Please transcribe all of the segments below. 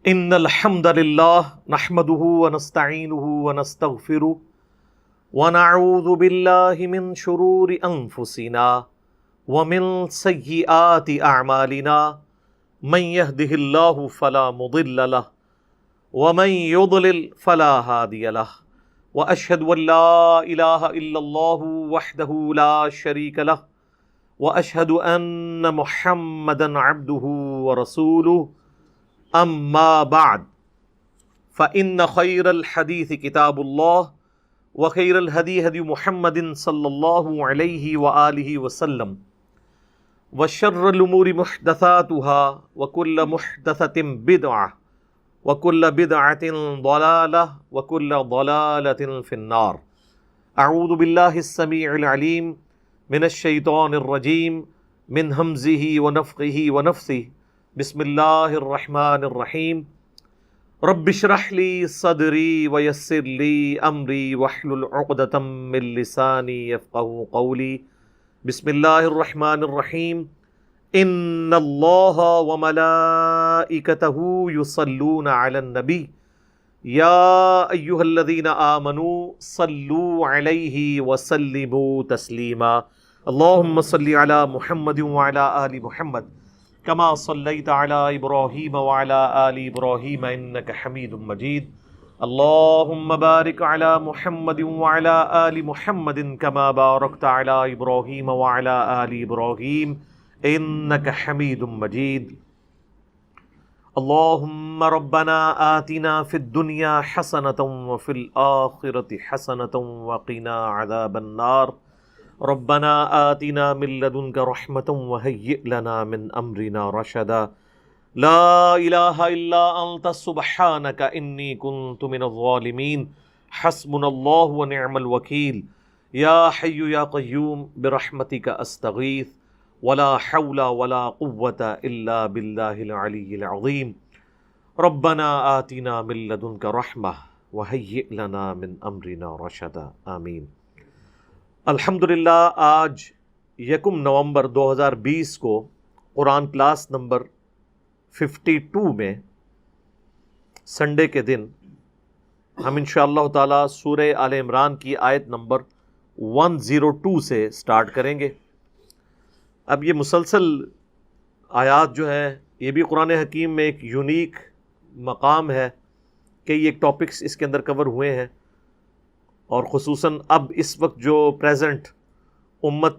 ان الحمد للہ نحمده ونستعینه ونستغفره ونعوذ باللہ من شرور انفسنا ومن سیئات اعمالنا من يهده اللہ فلا مضل له ومن يضلل فلا هادی له واشهد ان لا الہ الا اللہ وحدہ لا شریک له واشهد ان محمدا عبدہ ورسولہ اما بعد فإن خیر الحدیث کتاب اللہ وخیر الہدی ہدی محمد صلی اللہ علیہ وآلہ وسلم وشر الامور محدثاتها وکل محدثۃ بدعہ وکل بدعۃ ضلالہ وکل ضلالۃ فی النار۔ اعوذ باللہ السمیع العلیم من الشیطان الرجیم من ہمزہ ونفخہ ونفثہ۔ بسم اللہ الرحمن الرحیم۔ رب اشرح لی صدری ویسر لی امری واحلل عقدۃ من لسانی یفقہوا قولی۔ بسم اللہ الرحمن الرحیم۔ ان اللہ وملائکتہ یصلون علی النبی یا ایہا الذین آمنوا صلوا علیہ وسلموا تسلیما۔ اللہم صل علی محمد وعلی آل محمد کما صلیت علی ابراہیم وعلی آل ابراہیم انک حمید مجید۔ اللہم بارک علی محمد وعلی آل محمد کما بارکت علی ابراہیم وعلی آل ابراہیم انک حمید مجید۔ اللہم ربنا آتنا فی الدنیا حسنۃ وفی الآخرۃ حسنۃ وقنا عذاب النار۔ ربنا آتنا من لدنک رحمۃ وہیئ لنا من امرنا رشدا۔ لا الہ الا انت سبحانک انی کنت من الظالمین۔ حسبنا اللہ ونعم الوکیل۔ یا حی یا قیوم برحمتک استغیث ولا حول ولا قوة الا باللہ العلی العظیم۔ ربنا آتنا من لدنک رحمہ وہیئ لنا من امرنا رشدا۔ آمین۔ الحمدللہ آج 1 نومبر 2020 کو قرآن کلاس نمبر 52 میں سنڈے کے دن ہم انشاءاللہ تعالی سورہ آل عمران کی آیت نمبر 102 سے سٹارٹ کریں گے۔ اب یہ مسلسل آیات جو ہیں یہ بھی قرآن حکیم میں ایک یونیک مقام ہے کہ یہ ایک ٹاپکس اس کے اندر کور ہوئے ہیں، اور خصوصاً اب اس وقت جو پریزنٹ امت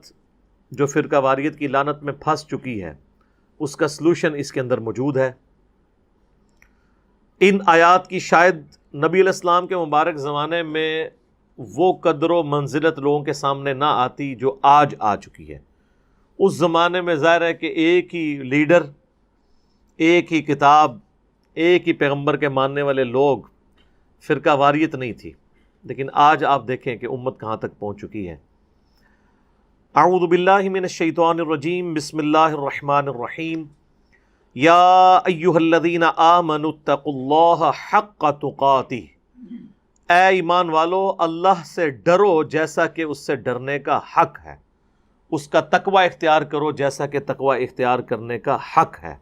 جو فرقہ واریت کی لعنت میں پھنس چکی ہے اس کا سلوشن اس کے اندر موجود ہے۔ ان آیات کی شاید نبی علیہ السلام کے مبارک زمانے میں وہ قدر و منزلت لوگوں کے سامنے نہ آتی جو آج آ چکی ہے۔ اس زمانے میں ظاہر ہے کہ ایک ہی لیڈر، ایک ہی کتاب، ایک ہی پیغمبر کے ماننے والے لوگ، فرقہ واریت نہیں تھی، لیکن آج آپ دیکھیں کہ امت کہاں تک پہنچ چکی ہے۔ اعوذ باللہ من الشیطان الرجیم۔ بسم اللہ الرحمن الرحیم۔ یا ایہا الذین آمنوا اتقوا اللہ حق تقاتہ۔ اے ایمان والو اللہ سے ڈرو جیسا کہ اس سے ڈرنے کا حق ہے، اس کا تقوی اختیار کرو جیسا کہ تقوی اختیار کرنے کا حق ہے۔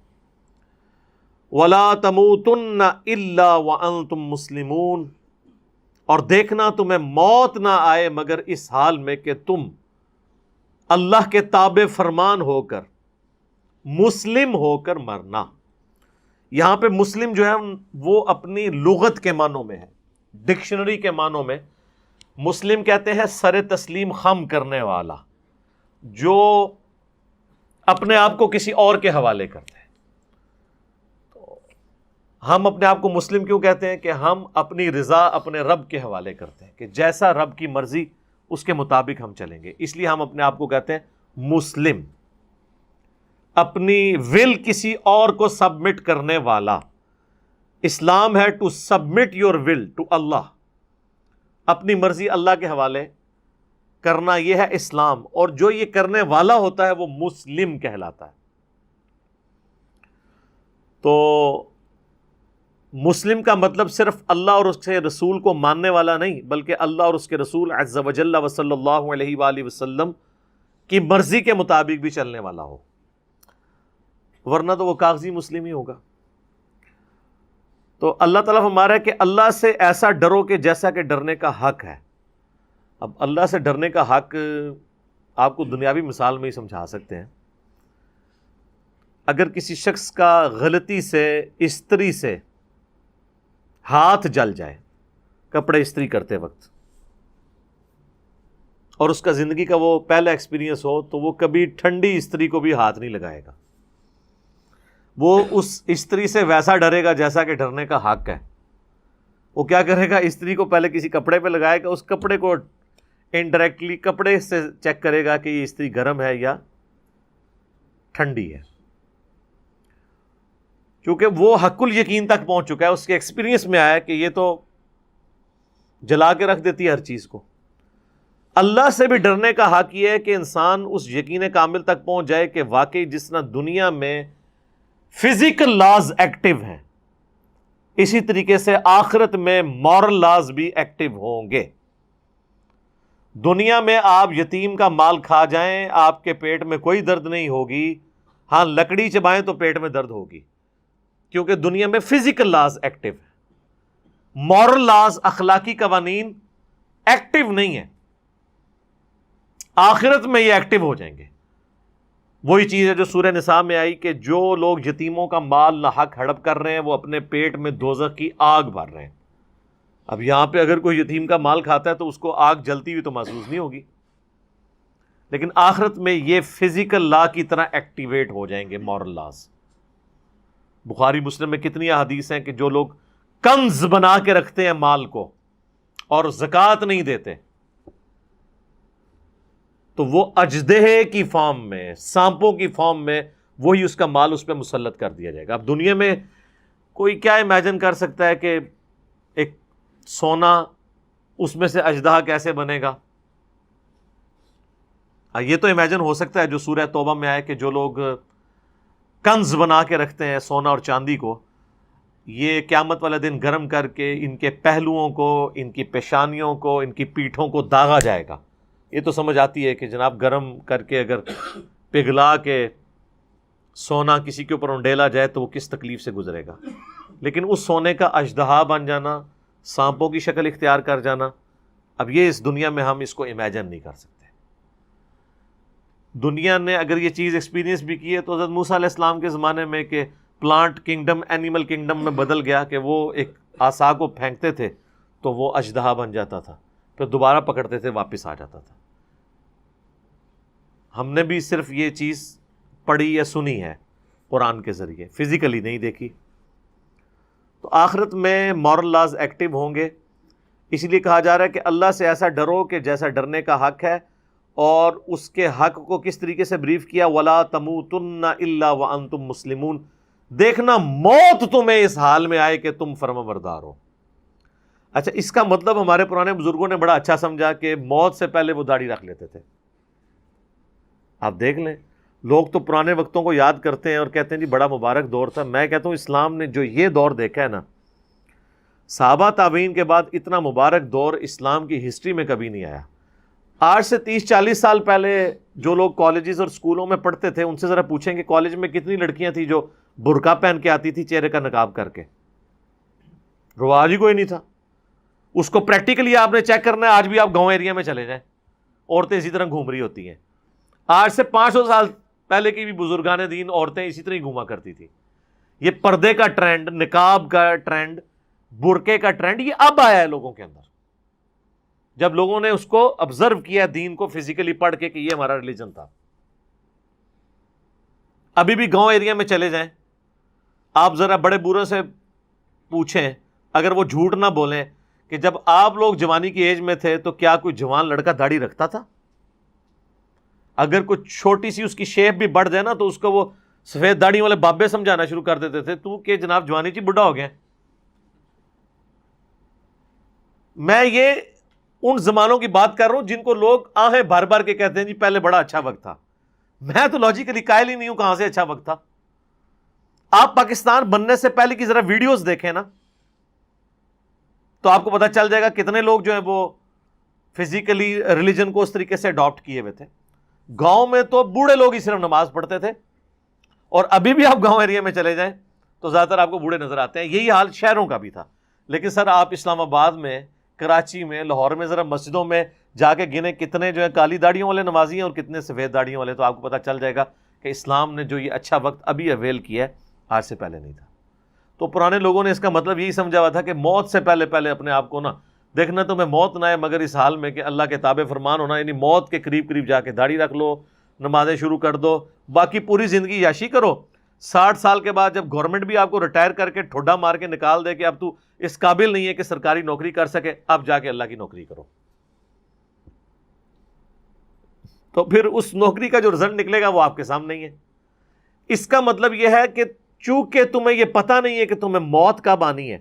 ولا تموتن الا وانتم مسلمون۔ اور دیکھنا تمہیں موت نہ آئے مگر اس حال میں کہ تم اللہ کے تابع فرمان ہو کر، مسلم ہو کر مرنا۔ یہاں پہ مسلم جو ہے وہ اپنی لغت کے معنوں میں ہے، ڈکشنری کے معنوں میں مسلم کہتے ہیں سر تسلیم خم کرنے والا، جو اپنے آپ کو کسی اور کے حوالے کرتے ہیں۔ ہم اپنے آپ کو مسلم کیوں کہتے ہیں؟ کہ ہم اپنی رضا اپنے رب کے حوالے کرتے ہیں، کہ جیسا رب کی مرضی اس کے مطابق ہم چلیں گے، اس لیے ہم اپنے آپ کو کہتے ہیں مسلم، اپنی ول کسی اور کو سبمٹ کرنے والا۔ اسلام ہے to submit your will to اللہ، اپنی مرضی اللہ کے حوالے کرنا، یہ ہے اسلام، اور جو یہ کرنے والا ہوتا ہے وہ مسلم کہلاتا ہے۔ تو مسلم کا مطلب صرف اللہ اور اس کے رسول کو ماننے والا نہیں، بلکہ اللہ اور اس کے رسول عز و جل و صلی اللہ علیہ وآلہ وسلم کی مرضی کے مطابق بھی چلنے والا ہو، ورنہ تو وہ کاغذی مسلم ہی ہوگا۔ تو اللہ تعالیٰ ہمارا ہے کہ اللہ سے ایسا ڈرو کہ جیسا کہ ڈرنے کا حق ہے. اب اللہ سے ڈرنے کا حق آپ کو دنیاوی مثال میں ہی سمجھا سکتے ہیں. اگر کسی شخص کا غلطی سے استری سے ہاتھ جل جائے کپڑے استری کرتے وقت، اور اس کا زندگی کا وہ پہلا ایکسپیرینس ہو، تو وہ کبھی ٹھنڈی استری کو بھی ہاتھ نہیں لگائے گا. وہ اس استری سے ویسا ڈرے گا جیسا کہ ڈرنے کا حق ہے. وہ کیا کرے گا؟ استری کو پہلے کسی کپڑے پہ لگائے گا، اس کپڑے کو انڈائریکٹلی کپڑے سے چیک کرے گا کہ یہ استری گرم ہے یا ٹھنڈی ہے. کیونکہ وہ حق الیقین تک پہنچ چکا ہے، اس کے ایکسپیرینس میں آیا کہ یہ تو جلا کے رکھ دیتی ہے ہر چیز کو. اللہ سے بھی ڈرنے کا حق یہ ہے کہ انسان اس یقین کامل تک پہنچ جائے کہ واقعی جس طرح دنیا میں فزیکل لاز ایکٹیو ہیں، اسی طریقے سے آخرت میں مورل لاز بھی ایکٹیو ہوں گے. دنیا میں آپ یتیم کا مال کھا جائیں، آپ کے پیٹ میں کوئی درد نہیں ہوگی. ہاں، لکڑی چبائیں تو پیٹ میں درد ہوگی، کیونکہ دنیا میں فزیکل لاز ایکٹیو ہے. مورل لاز، اخلاقی قوانین ایکٹیو نہیں ہے. آخرت میں یہ ایکٹیو ہو جائیں گے. وہی چیز ہے جو سورہ نساء میں آئی کہ جو لوگ یتیموں کا مال ناحق ہڑپ کر رہے ہیں وہ اپنے پیٹ میں دوزخ کی آگ بھر رہے ہیں. اب یہاں پہ اگر کوئی یتیم کا مال کھاتا ہے تو اس کو آگ جلتی ہوئی تو محسوس نہیں ہوگی، لیکن آخرت میں یہ فزیکل لا کی طرح ایکٹیویٹ ہو جائیں گے مورل لاز. بخاری مسلم میں کتنی احادیث ہیں کہ جو لوگ کنز بنا کے رکھتے ہیں مال کو اور زکوٰۃ نہیں دیتے، تو وہ اژدہے کی فارم میں، سانپوں کی فارم میں وہی اس کا مال اس پہ مسلط کر دیا جائے گا. اب دنیا میں کوئی کیا امیجن کر سکتا ہے کہ ایک سونا اس میں سے اژدہا کیسے بنے گا؟ یہ تو امیجن ہو سکتا ہے جو سورہ توبہ میں آئے کہ جو لوگ کنز بنا کے رکھتے ہیں سونا اور چاندی کو، یہ قیامت والے دن گرم کر کے ان کے پہلوؤں کو، ان کی پیشانیوں کو، ان کی پیٹھوں کو داغا جائے گا. یہ تو سمجھ آتی ہے کہ جناب گرم کر کے اگر پگھلا کے سونا کسی کے اوپر انڈیلا جائے تو وہ کس تکلیف سے گزرے گا. لیکن اس سونے کا اژدہا بن جانا، سانپوں کی شکل اختیار کر جانا، اب یہ اس دنیا میں ہم اس کو امیجن نہیں کر سکتے. دنیا نے اگر یہ چیز ایکسپیرینس بھی کی ہے تو حضرت موسیٰ علیہ السلام کے زمانے میں کہ پلانٹ کنگڈم اینیمل کنگڈم میں بدل گیا کہ وہ ایک عصا کو پھینکتے تھے تو وہ اژدہا بن جاتا تھا، پھر دوبارہ پکڑتے تھے واپس آ جاتا تھا. ہم نے بھی صرف یہ چیز پڑھی یا سنی ہے قرآن کے ذریعے، فزیکلی نہیں دیکھی. تو آخرت میں مورل لاز ایکٹیو ہوں گے. اس لیے کہا جا رہا ہے کہ اللہ سے ایسا ڈرو کہ جیسا ڈرنے کا حق ہے، اور اس کے حق کو کس طریقے سے بریف کیا، وَلَا تَمُوتُنَّ إِلَّا وَأَنْتُمْ مُسْلِمُونَ. دیکھنا موت تمہیں اس حال میں آئے کہ تم فرمانبردار ہو. اچھا، اس کا مطلب ہمارے پرانے بزرگوں نے بڑا اچھا سمجھا کہ موت سے پہلے وہ داڑھی رکھ لیتے تھے. آپ دیکھ لیں، لوگ تو پرانے وقتوں کو یاد کرتے ہیں اور کہتے ہیں جی بڑا مبارک دور تھا. میں کہتا ہوں اسلام نے جو یہ دور دیکھا ہے نا، صحابہ تابعین کے بعد اتنا مبارک دور اسلام کی ہسٹری میں کبھی نہیں آیا. آج سے 30-40 سال پہلے جو لوگ کالجز اور اسکولوں میں پڑھتے تھے ان سے ذرا پوچھیں کہ کالج میں کتنی لڑکیاں تھیں جو برقع پہن کے آتی تھی چہرے کا نقاب کر کے؟ رواج ہی کوئی نہیں تھا. اس کو پریکٹیکلی آپ نے چیک کرنا ہے. آج بھی آپ گاؤں ایریا میں چلے جائیں، عورتیں اسی طرح گھوم رہی ہوتی ہیں. آج سے 500 سال پہلے کی بھی بزرگان دین عورتیں اسی طرح ہی گھوما کرتی تھی. یہ پردے کا ٹرینڈ، نقاب کا ٹرینڈ، برقعے کا ٹرینڈ یہ اب آیا ہے لوگوں کے اندر، جب لوگوں نے اس کو آبزرو کیا دین کو فزیکلی پڑھ کے کہ یہ ہمارا ریلیجن تھا. ابھی بھی گاؤں ایریا میں چلے جائیں، آپ ذرا بڑے بوڑھوں سے پوچھیں، اگر وہ جھوٹ نہ بولیں کہ جب آپ لوگ جوانی کی ایج میں تھے تو کیا کوئی جوان لڑکا داڑھی رکھتا تھا؟ اگر کوئی چھوٹی سی اس کی شیپ بھی بڑھ جائے نا تو اس کو وہ سفید داڑھی والے بابے سمجھانا شروع کر دیتے تھے، تو کہ جناب جوانی چی بڑھا ہو گیا. میں یہ ان زمانوں کی بات کر رہا ہوں جن کو لوگ آہیں بھر بھر کے کہتے ہیں جی پہلے بڑا اچھا وقت تھا. میں تو لاجیکلی قائل ہی نہیں ہوں کہاں سے اچھا وقت تھا. آپ پاکستان بننے سے پہلے کی ذرا ویڈیوز دیکھیں نا تو آپ کو پتہ چل جائے گا کتنے لوگ جو ہیں وہ فزیکلی ریلیجن کو اس طریقے سے اڈاپٹ کیے ہوئے تھے. گاؤں میں تو بوڑھے لوگ ہی صرف نماز پڑھتے تھے، اور ابھی بھی آپ گاؤں ایریا میں چلے جائیں تو زیادہ تر آپ کو بوڑھے نظر آتے ہیں. یہی حال شہروں کا بھی تھا. لیکن سر آپ اسلام آباد میں، کراچی میں، لاہور میں ذرا مسجدوں میں جا کے گنے کتنے جو ہے کالی داڑیوں والے نمازی ہیں اور کتنے سفید داڑیوں والے، تو آپ کو پتہ چل جائے گا کہ اسلام نے جو یہ اچھا وقت ابھی اویل کیا ہے آج سے پہلے نہیں تھا. تو پرانے لوگوں نے اس کا مطلب یہی سمجھا ہوا تھا کہ موت سے پہلے پہلے اپنے آپ کو نا دیکھنا تمہیں موت نہ ہے مگر اس حال میں کہ اللہ کے تابع فرمان ہونا، یعنی موت کے قریب قریب جا کے داڑھی رکھ لو، نمازیں شروع کر دو، باقی پوری زندگی یاشی کرو. 60 سال کے بعد جب گورنمنٹ بھی آپ کو ریٹائر کر کے ٹھوڈا مار کے نکال دے کہ اب تو اس قابل نہیں ہے کہ سرکاری نوکری کر سکے، اب جا کے اللہ کی نوکری کرو. تو پھر اس نوکری کا جو رزلٹ نکلے گا وہ آپ کے سامنے ہی ہے. اس کا مطلب یہ ہے کہ چونکہ تمہیں یہ پتہ نہیں ہے کہ تمہیں موت کب آنی ہے،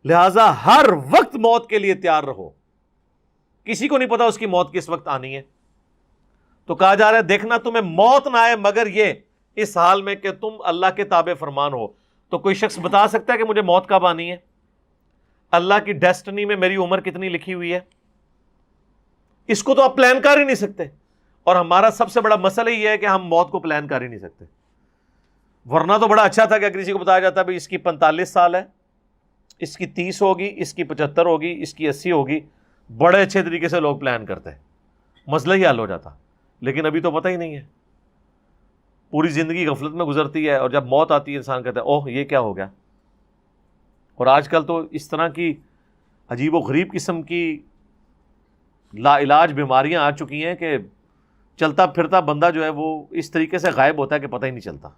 لہٰذا ہر وقت موت کے لیے تیار رہو. کسی کو نہیں پتا اس کی موت کس وقت آنی ہے. تو کہا جا رہا ہے دیکھنا تمہیں موت نہ آئے مگر یہ اس حال میں کہ تم اللہ کے تابع فرمان ہو. تو کوئی شخص بتا سکتا ہے کہ مجھے موت کب آنی ہے؟ اللہ کی ڈیسٹنی میں میری عمر کتنی لکھی ہوئی ہے؟ اس کو تو آپ پلان کر ہی نہیں سکتے. اور ہمارا سب سے بڑا مسئلہ یہ ہے کہ ہم موت کو پلان کر ہی نہیں سکتے. ورنہ تو بڑا اچھا تھا کہ اگر کسی کو بتایا جاتا ہے بھائی اس کی 45 سال ہے، اس کی 30 ہوگی، اس کی 75 ہوگی، اس کی 80 ہوگی، بڑے اچھے طریقے سے لوگ پلان کرتے ہیں، مسئلہ ہی حل ہو جاتا. لیکن ابھی تو پتہ ہی نہیں ہے، پوری زندگی غفلت میں گزرتی ہے اور جب موت آتی ہے انسان کہتا ہے اوہ یہ کیا ہو گیا. اور آج کل تو اس طرح کی عجیب و غریب قسم کی لا علاج بیماریاں آ چکی ہیں کہ چلتا پھرتا بندہ جو ہے وہ اس طریقے سے غائب ہوتا ہے کہ پتہ ہی نہیں چلتا.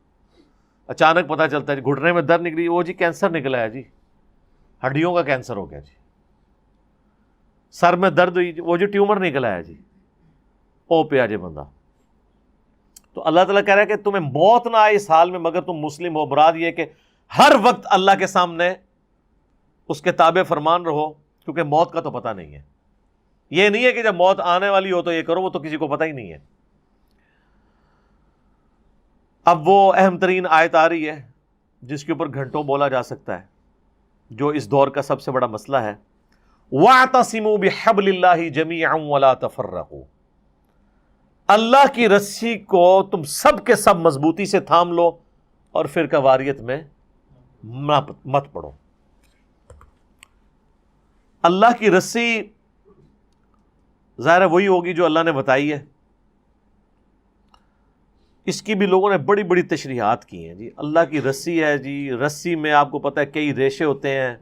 اچانک پتہ چلتا ہے گھٹنے میں درد نکلی، وہ جی کینسر نکلا ہے، جی ہڈیوں کا کینسر ہو گیا، جی سر میں درد ہوئی، وہ جو ٹیومر نکلا ہے، جی او پہ آ جائے بندہ. تو اللہ تعالیٰ کہہ رہا ہے کہ تمہیں موت نہ آئے اس حال میں مگر تم مسلم ہو. مراد یہ کہ ہر وقت اللہ کے سامنے اس کے تابع فرمان رہو، کیونکہ موت کا تو پتہ نہیں ہے. یہ نہیں ہے کہ جب موت آنے والی ہو تو یہ کرو، وہ تو کسی کو پتہ ہی نہیں ہے. اب وہ اہم ترین آیت آ رہی ہے جس کے اوپر گھنٹوں بولا جا سکتا ہے، جو اس دور کا سب سے بڑا مسئلہ ہے. وَاعْتَصِمُوا بِحَبْلِ اللَّهِ جَمِيعًا وَلَا تَفَرَّقُوا. اللہ کی رسی کو تم سب کے سب مضبوطی سے تھام لو اور فرقہ واریت میں مت پڑو. اللہ کی رسی ظاہر وہی ہوگی جو اللہ نے بتائی ہے. اس کی بھی لوگوں نے بڑی بڑی تشریحات کی ہیں. جی اللہ کی رسی ہے، جی رسی میں آپ کو پتہ ہے کئی ریشے ہوتے ہیں،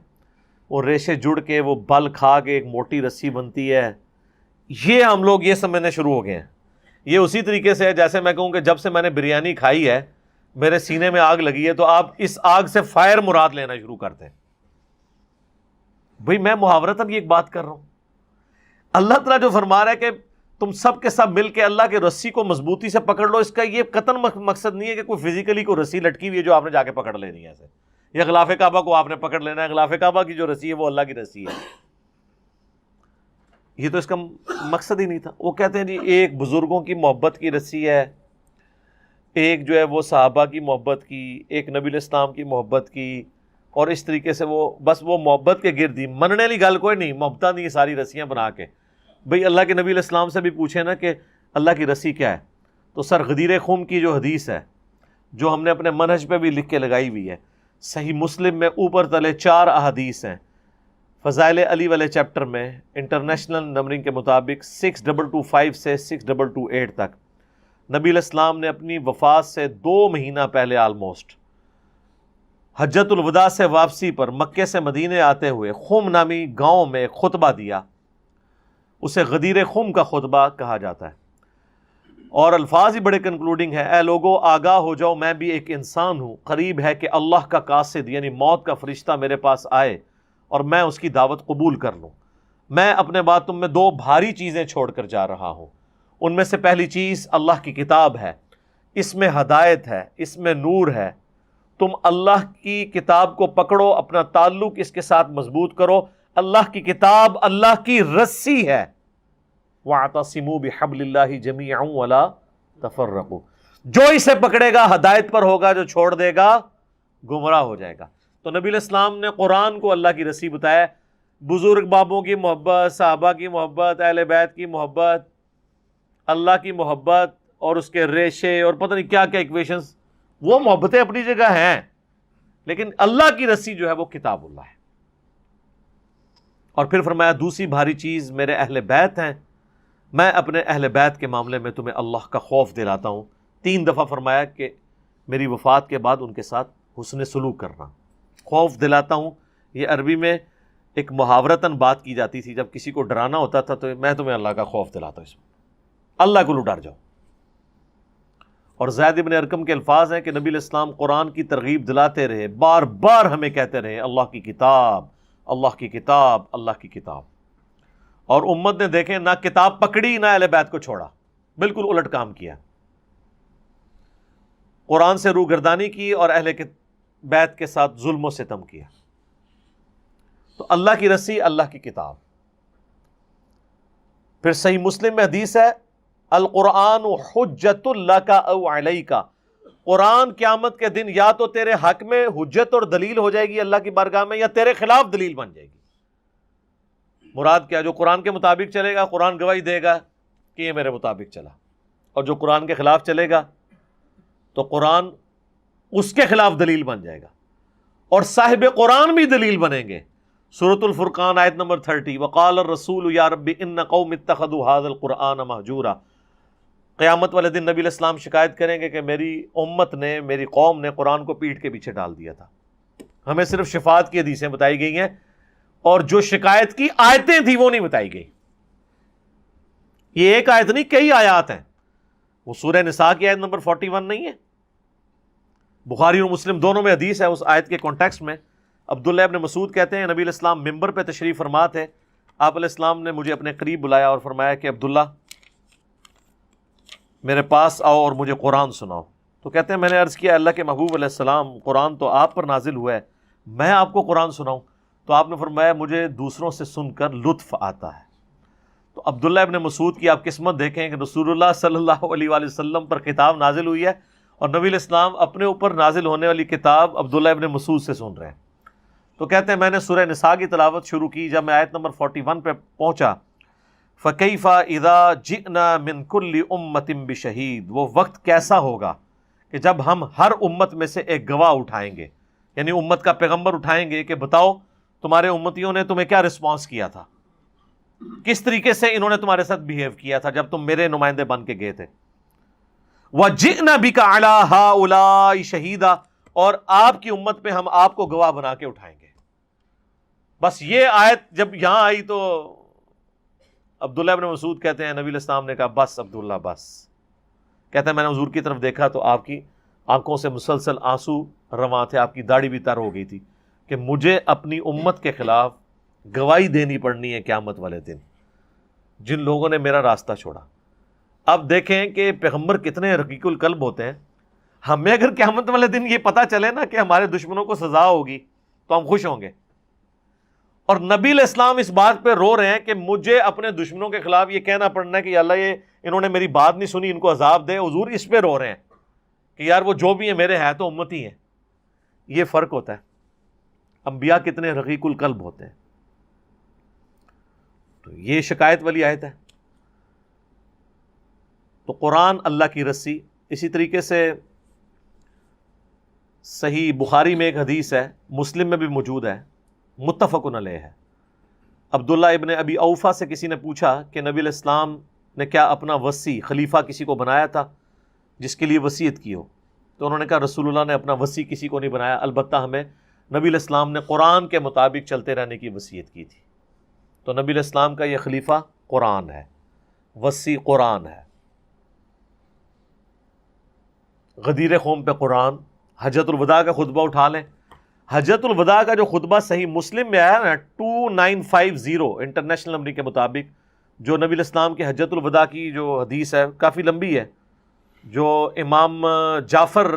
وہ ریشے جڑ کے وہ بل کھا کے ایک موٹی رسی بنتی ہے. یہ ہم لوگ یہ سمجھنے شروع ہو گئے ہیں. یہ اسی طریقے سے ہے جیسے میں کہوں کہ جب سے میں نے بریانی کھائی ہے میرے سینے میں آگ لگی ہے، تو آپ اس آگ سے فائر مراد لینا شروع کرتے ہیں. بھئی میں محاورتاً یہ ایک بات کر رہا ہوں. اللہ تعالیٰ جو فرما رہا ہے کہ تم سب کے سب مل کے اللہ کے رسی کو مضبوطی سے پکڑ لو، اس کا یہ قطعاً مقصد نہیں ہے کہ کوئی فزیکلی کوئی رسی لٹکی ہوئی ہے جو آپ نے جا کے پکڑ لینی ہے ایسے، یا غلاف کعبہ کو آپ نے پکڑ لینا ہے. غلاف کعبہ کی جو رسی ہے وہ اللہ کی رسی ہے. یہ تو اس کا مقصد ہی نہیں تھا. وہ کہتے ہیں جی ایک بزرگوں کی محبت کی رسی ہے، ایک جو ہے وہ صحابہ کی محبت کی، ایک نبی الاسلام کی محبت کی، اور اس طریقے سے وہ بس وہ محبت کے گرد ہی مننے والی گل کوئی نہیں، محبتاں نہیں ساری رسیاں بنا کے. بھئی اللہ کے نبی علیہ السلام سے بھی پوچھیں نا کہ اللہ کی رسی کیا ہے، تو سر غدیر خم کی جو حدیث ہے جو ہم نے اپنے منہج پہ بھی لکھ کے لگائی ہوئی ہے، صحیح مسلم میں اوپر تلے 4 احادیث ہیں. فضائل علی والے چیپٹر میں انٹرنیشنل نمبرنگ کے مطابق 6225 سے 6228 تک نبی علیہ السلام نے اپنی وفات سے 2 مہینہ پہلے آلموسٹ حجۃ الوداع سے واپسی پر مکے سے مدینے آتے ہوئے خم نامی گاؤں میں خطبہ دیا. اسے غدیر خم کا خطبہ کہا جاتا ہے، اور الفاظ ہی بڑے کنکلوڈنگ ہے. اے لوگو آگاہ ہو جاؤ، میں بھی ایک انسان ہوں، قریب ہے کہ اللہ کا قاصد یعنی موت کا فرشتہ میرے پاس آئے اور میں اس کی دعوت قبول کر لوں. میں اپنے بعد تم میں 2 بھاری چیزیں چھوڑ کر جا رہا ہوں. ان میں سے پہلی چیز اللہ کی کتاب ہے، اس میں ہدایت ہے، اس میں نور ہے. تم اللہ کی کتاب کو پکڑو، اپنا تعلق اس کے ساتھ مضبوط کرو. اللہ کی کتاب اللہ کی رسی ہے. وَاعْتَصِمُوا بِحَبْلِ اللَّهِ جَمِيعًا وَلَا تَفَرَّقُوا. جو اسے پکڑے گا ہدایت پر ہوگا، جو چھوڑ دے گا گمراہ ہو جائے گا. تو نبی علیہ السلام نے قرآن کو اللہ کی رسی بتایا. بزرگ بابوں کی محبت، صحابہ کی محبت، اہل بیت کی محبت، اللہ کی محبت اور اس کے ریشے اور پتہ نہیں کیا کیا ایکویشنز، وہ محبتیں اپنی جگہ ہیں، لیکن اللہ کی رسی جو ہے وہ کتاب اللہ ہے۔ اور پھر فرمایا دوسری بھاری چیز میرے اہل بیت ہیں، میں اپنے اہل بیت کے معاملے میں تمہیں اللہ کا خوف دلاتا ہوں۔ 3 دفعہ فرمایا کہ میری وفات کے بعد ان کے ساتھ حسن سلوک کرنا۔ خوف دلاتا ہوں، یہ عربی میں ایک محاورتاً بات کی جاتی تھی، جب کسی کو ڈرانا ہوتا تھا تو میں تمہیں اللہ کا خوف دلاتا ہوں، اس میں اللہ کو ڈر جاؤ۔ اور زید بن ارقم کے الفاظ ہیں کہ نبی علیہ السلام قرآن کی ترغیب دلاتے رہے، بار بار ہمیں کہتے رہے اللہ کی کتاب، اللہ کی کتاب، اللہ کی کتاب۔ اور امت نے دیکھیں نہ کتاب پکڑی نہ اہل بیت کو چھوڑا، بالکل الٹ کام کیا، قرآن سے روگردانی کی اور اہل بیت کے ساتھ ظلم و ستم کیا۔ تو اللہ کی رسی، اللہ کی کتاب۔ پھر صحیح مسلم میں حدیث ہے القرآن حجت لک او علیک، قرآن قیامت کے دن یا تو تیرے حق میں حجت اور دلیل ہو جائے گی اللہ کی بارگاہ میں، یا تیرے خلاف دلیل بن جائے گی۔ مراد کیا؟ جو قرآن کے مطابق چلے گا قرآن گواہی دے گا کہ یہ میرے مطابق چلا، اور جو قرآن کے خلاف چلے گا تو قرآن اس کے خلاف دلیل بن جائے گا، اور صاحب قرآن بھی دلیل بنیں گے۔ سورۃ الفرقان آیت نمبر 30، وقال الرسول یا رب ان قوم اتخذوا هذا القرآن مہجورا۔ قیامت والے دن نبی علیہ السلام شکایت کریں گے کہ میری امت نے، میری قوم نے قرآن کو پیٹھ کے پیچھے ڈال دیا تھا۔ ہمیں صرف شفاعت کی حدیثیں بتائی گئی ہیں، اور جو شکایت کی آیتیں تھیں وہ نہیں بتائی گئی۔ یہ ایک آیت نہیں، کئی آیات ہیں۔ وہ سورہ نساء کی آیت نمبر 41 نہیں ہے؟ بخاری اور مسلم دونوں میں حدیث ہے اس آیت کے کانٹیکسٹ میں۔ عبداللہ ابن مسعود کہتے ہیں نبی علیہ السلام ممبر پہ تشریف فرما تھے، آپ علیہ السلام نے مجھے اپنے قریب بلایا اور فرمایا کہ عبداللہ میرے پاس آؤ اور مجھے قرآن سناؤ۔ تو کہتے ہیں میں نے عرض کیا اللہ کے محبوب علیہ السلام قرآن تو آپ پر نازل ہوا ہے، میں آپ کو قرآن سناؤں؟ تو آپ نے فرمایا مجھے دوسروں سے سن کر لطف آتا ہے۔ تو عبداللہ ابن مسعود کی آپ قسمت دیکھیں کہ رسول اللہ صلی اللہ علیہ وآلہ وسلم پر کتاب نازل ہوئی ہے، اور نبی علیہ السلام اپنے اوپر نازل ہونے والی کتاب عبداللہ ابن مسعود سے سن رہے ہیں۔ تو کہتے ہیں میں نے سورہ نساء کی تلاوت شروع کی، جب میں آیت نمبر 41 پہ پہنچا فَكَيْفَ إِذَا جِئْنَا مِن كُلِّ أُمَّةٍ بِشَهِيدٍ، وہ وقت کیسا ہوگا کہ جب ہم ہر امت میں سے ایک گواہ اٹھائیں گے، یعنی امت کا پیغمبر اٹھائیں گے کہ بتاؤ تمہارے امتیوں نے تمہیں کیا رسپانس کیا تھا، کس طریقے سے انہوں نے تمہارے ساتھ بیہیو کیا تھا جب تم میرے نمائندے بن کے گئے تھے۔ وَجِئْنَا بِكَ عَلَىٰ هَٰؤُلَاءِ شَهِيدًا، اور آپ کی امت پہ ہم آپ کو گواہ بنا کے اٹھائیں گے۔ بس یہ آیت جب یہاں آئی تو عبداللہ ابن مسعود کہتے ہیں نبی علیہ السلام نے کہا بس عبداللہ بس۔ کہتے ہیں میں نے حضور کی طرف دیکھا تو آپ کی آنکھوں سے مسلسل آنسو رواں تھے، آپ کی داڑھی بھی تر ہو گئی تھی کہ مجھے اپنی امت کے خلاف گواہی دینی پڑنی ہے قیامت والے دن، جن لوگوں نے میرا راستہ چھوڑا۔ اب دیکھیں کہ پیغمبر کتنے رقیق القلب ہوتے ہیں۔ ہمیں اگر قیامت والے دن یہ پتہ چلے نا کہ ہمارے دشمنوں کو سزا ہوگی تو ہم خوش ہوں گے، اور نبی علیہ السلام اس بات پہ رو رہے ہیں کہ مجھے اپنے دشمنوں کے خلاف یہ کہنا پڑنا ہے کہ یا اللہ یہ انہوں نے میری بات نہیں سنی، ان کو عذاب دے۔ حضور اس پہ رو رہے ہیں کہ یار وہ جو بھی ہیں میرے ہیں تو امتی ہیں۔ یہ فرق ہوتا ہے، انبیاء کتنے رقیق القلب ہوتے ہیں۔ تو یہ شکایت والی آیت ہے۔ تو قرآن اللہ کی رسی۔ اسی طریقے سے صحیح بخاری میں ایک حدیث ہے، مسلم میں بھی موجود ہے، متفق علیہ ہے۔ عبداللہ ابن ابی اوفا سے کسی نے پوچھا کہ نبی علیہ السلام نے کیا اپنا وصی خلیفہ کسی کو بنایا تھا جس کے لیے وصیت کی ہو؟ تو انہوں نے کہا رسول اللہ نے اپنا وصی کسی کو نہیں بنایا، البتہ ہمیں نبی علیہ السلام نے قرآن کے مطابق چلتے رہنے کی وصیت کی تھی۔ تو نبی علیہ السلام کا یہ خلیفہ قرآن ہے، وصی قرآن ہے۔ غدیر قوم پہ قرآن، حجۃ الوداع کا خطبہ اٹھا لیں۔ حجۃ الوداع کا جو خطبہ صحیح مسلم میں آیا نا 2950 انٹرنیشنل نمبر کے مطابق، جو نبی علیہ السلام کے حجۃ الوداع کی جو حدیث ہے کافی لمبی ہے، جو امام جعفر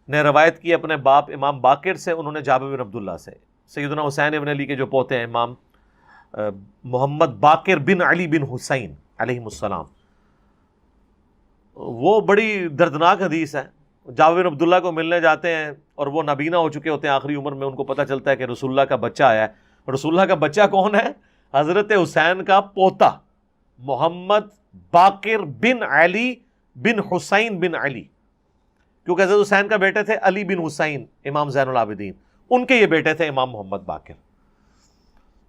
نے روایت کی اپنے باپ امام باقر سے، انہوں نے جابر بن عبداللہ سے، سیدنا حسین ابن علی کے جو پوتے ہیں امام محمد باقر بن علی بن حسین علیہ السلام، وہ بڑی دردناک حدیث ہے۔ جابر بن عبداللہ کو ملنے جاتے ہیں اور وہ نابینا ہو چکے ہوتے ہیں آخری عمر میں، ان کو پتہ چلتا ہے کہ رسول اللہ کا بچہ آیا ہے۔ رسول اللہ کا بچہ کون ہے؟ حضرت حسین کا پوتا محمد باقر بن علی بن حسین بن علی، کیونکہ حضرت حسین کا بیٹے تھے علی بن حسین امام زین العابدین، ان کے یہ بیٹے تھے امام محمد باقر.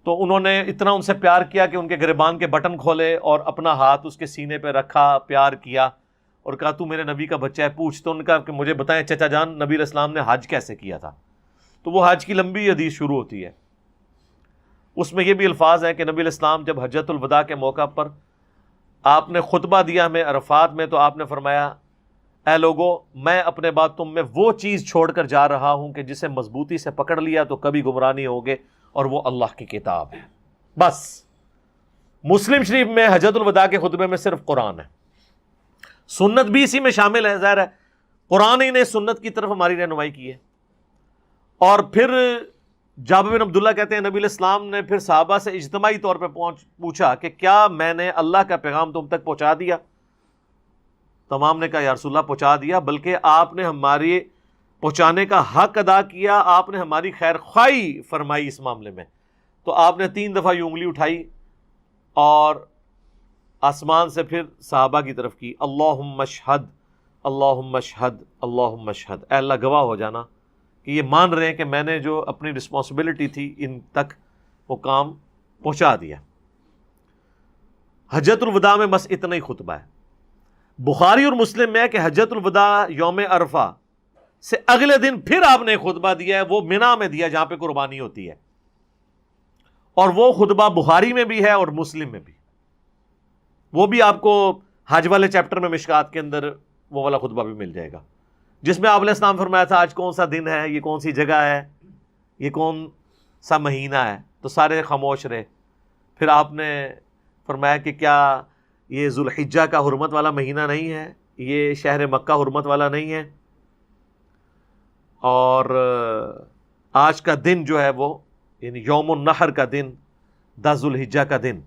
تو انہوں نے اتنا ان سے پیار کیا کہ ان کے گریبان کے بٹن کھولے اور اپنا ہاتھ اس کے سینے پہ رکھا، پیار کیا اور کہا تو میرے نبی کا بچہ ہے، پوچھ. تو ان کا کہ مجھے بتائیں چچا جان نبی علیہ السلام نے حج کیسے کیا تھا؟ تو وہ حج کی لمبی حدیث شروع ہوتی ہے. اس میں یہ بھی الفاظ ہیں کہ نبی علیہ السلام جب حجۃ الوداع کے موقع پر آپ نے خطبہ دیا ہمیں عرفات میں، تو آپ نے فرمایا اے لوگو، میں اپنے بعد تم میں وہ چیز چھوڑ کر جا رہا ہوں کہ جسے مضبوطی سے پکڑ لیا تو کبھی گمراہ نہیں ہوگے، اور وہ اللہ کی کتاب ہے. بس مسلم شریف میں حجۃ الوداع کے خطبے میں صرف قرآن ہے، سنت بھی اسی میں شامل ہے. ظاہر ہے قرآن ہی نے سنت کی طرف ہماری رہنمائی کی ہے. اور پھر جابر بن عبداللہ کہتے ہیں نبی علیہ السلام نے پھر صحابہ سے اجتماعی طور پہ پوچھا کہ کیا میں نے اللہ کا پیغام تم تک پہنچا دیا؟ تمام نے کہا یا رسول اللہ پہنچا دیا، بلکہ آپ نے ہماری پہنچانے کا حق ادا کیا، آپ نے ہماری خیر خواہی فرمائی اس معاملے میں. تو آپ نے 3 دفعہ یہ انگلی اٹھائی اور آسمان سے پھر صحابہ کی طرف کی، اللہم اشہد اللہم اشہد اللہم اشہد، اے اللہ گواہ ہو جانا کہ یہ مان رہے ہیں کہ میں نے جو اپنی رسپانسبلٹی تھی ان تک وہ کام پہنچا دیا. حجۃ الوداع میں بس اتنا ہی خطبہ ہے. بخاری اور مسلم میں ہے کہ حجۃ الوداع یوم عرفہ سے اگلے دن پھر آپ نے خطبہ دیا ہے، وہ منا میں دیا جہاں پہ قربانی ہوتی ہے، اور وہ خطبہ بخاری میں بھی ہے اور مسلم میں بھی. وہ بھی آپ کو حج والے چیپٹر میں مشکات کے اندر وہ والا خطبہ بھی مل جائے گا، جس میں آپ علیہ السلام فرمایا تھا آج کون سا دن ہے، یہ کون سی جگہ ہے، یہ کون سا مہینہ ہے. تو سارے خاموش رہے. پھر آپ نے فرمایا کہ کیا یہ ذوالحجہ کا حرمت والا مہینہ نہیں ہے، یہ شہر مکہ حرمت والا نہیں ہے، اور آج کا دن جو ہے وہ یعنی یوم النحر کا دن، 10 ذوالحجہ کا دن.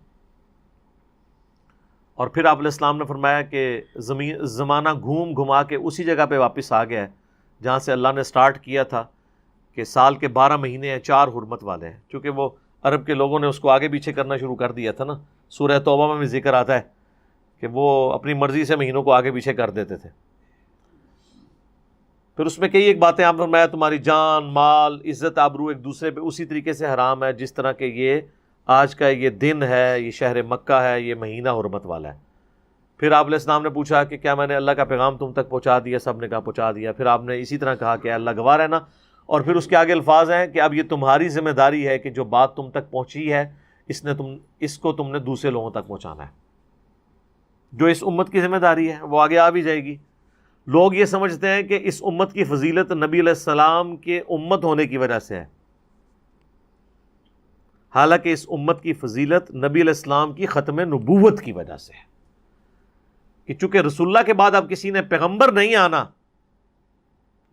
اور پھر آپ علیہ السلام نے فرمایا کہ زمانہ گھوم گھما کے اسی جگہ پہ واپس آ گیا ہے جہاں سے اللہ نے سٹارٹ کیا تھا کہ سال کے 12 مہینے ہیں، 4 حرمت والے ہیں. چونکہ وہ عرب کے لوگوں نے اس کو آگے پیچھے کرنا شروع کر دیا تھا نا. سورہ توبہ میں بھی ذکر آتا ہے کہ وہ اپنی مرضی سے مہینوں کو آگے پیچھے کر دیتے تھے. پھر اس میں کئی ایک باتیں آپ نے فرمایا تمہاری جان، مال، عزت، آبرو ایک دوسرے پہ اسی طریقے سے حرام ہے جس طرح کہ یہ آج کا یہ دن ہے، یہ شہر مکہ ہے، یہ مہینہ حرمت والا ہے. پھر آپ علیہ السلام نے پوچھا کہ کیا میں نے اللہ کا پیغام تم تک پہنچا دیا؟ سب نے کہا پہنچا دیا. پھر آپ نے اسی طرح کہا کہ اللہ گواہ رہنا. اور پھر اس کے آگے الفاظ ہیں کہ اب یہ تمہاری ذمہ داری ہے کہ جو بات تم تک پہنچی ہے اس کو تم نے دوسرے لوگوں تک پہنچانا ہے. جو اس امت کی ذمہ داری ہے وہ آگے آ بھی جائے گی. لوگ یہ سمجھتے ہیں کہ اس امت کی فضیلت نبی علیہ السلام کے امت ہونے کی وجہ سے ہے، حالانکہ اس امت کی فضیلت نبی علیہ السلام کی ختم نبوت کی وجہ سے ہے کہ چونکہ رسول اللہ کے بعد اب کسی نے پیغمبر نہیں آنا،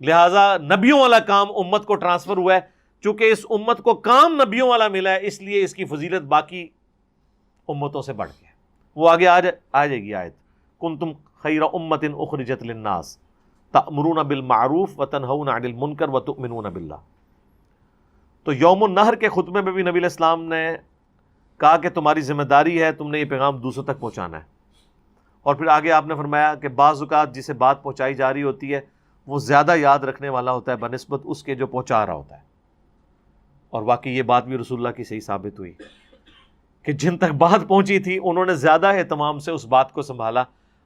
لہٰذا نبیوں والا کام امت کو ٹرانسفر ہوا ہے. چونکہ اس امت کو کام نبیوں والا ملا ہے اس لیے اس کی فضیلت باقی امتوں سے بڑھ کے ہے. وہ آگے آ جائے گی آیت، کنتم خیر امت اخرجت للناس تأمرون بالمعروف وتنہون عن المنکر وتؤمنون باللہ. تو یوم النحر کے خطبے میں بھی نبی علیہ السلام نے کہا کہ تمہاری ذمہ داری ہے، تم نے یہ پیغام دوسروں تک پہنچانا ہے. اور پھر آگے آپ نے فرمایا کہ بعض اوقات جسے بات پہنچائی جا رہی ہوتی ہے وہ زیادہ یاد رکھنے والا ہوتا ہے بنسبت اس کے جو پہنچا رہا ہوتا ہے. اور واقعی یہ بات بھی رسول اللہ کی صحیح ثابت ہوئی کہ جن تک بات پہنچی تھی انہوں نے زیادہ اہتمام سے اس بات کو سنبھالا.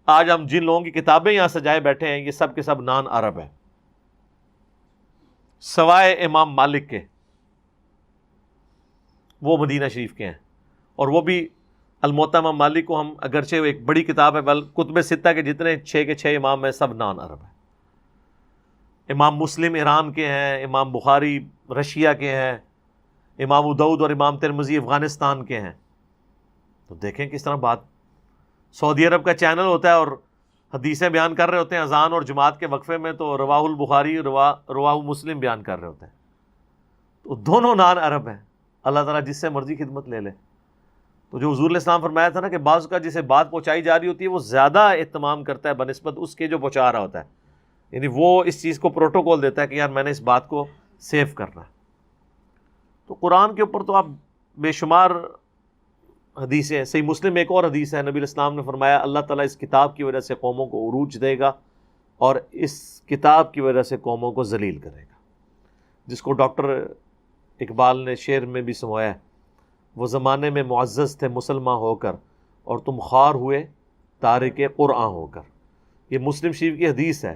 آج ہم جن لوگوں کی کتابیں یہاں سجائے بیٹھے ہیں یہ سب کے سب نان عرب ہیں سوائے امام مالک کے، وہ مدینہ شریف کے ہیں. اور وہ بھی الموطا امام مالک کو ہم اگرچہ ایک بڑی کتاب ہے، بل کتب ستہ کے جتنے 6 کے 6 امام ہیں سب نان عرب ہیں. امام مسلم ایران کے ہیں، امام بخاری رشیا کے ہیں، امام ابو داؤد اور امام ترمذی افغانستان کے ہیں. تو دیکھیں کس طرح بات. سعودی عرب کا چینل ہوتا ہے اور حدیثیں بیان کر رہے ہوتے ہیں اذان اور جماعت کے وقفے میں، تو رواہ البخاری رواہ مسلم بیان کر رہے ہوتے ہیں. تو دونوں نان عرب ہیں. اللہ تعالیٰ جس سے مرضی خدمت لے لے. تو جو حضور علیہ السلام فرمایا تھا نا کہ بعض کا جسے بات پہنچائی جا رہی ہوتی ہے وہ زیادہ اہتمام کرتا ہے بنسبت اس کے جو پہنچا رہا ہوتا ہے، یعنی وہ اس چیز کو پروٹوکول دیتا ہے کہ یار میں نے اس بات کو سیو کرنا ہے. تو قرآن کے اوپر تو آپ بے شمار حدیثیں. صحیح مسلم ایک اور حدیث ہے، نبی علیہ السلام نے فرمایا اللہ تعالیٰ اس کتاب کی وجہ سے قوموں کو عروج دے گا اور اس کتاب کی وجہ سے قوموں کو ذلیل کرے گا. جس کو ڈاکٹر اقبال نے شعر میں بھی سمایا ہے، وہ زمانے میں معزز تھے مسلمان ہو کر، اور تم خوار ہوئے تارک قرآن ہو کر. یہ مسلم شریف کی حدیث ہے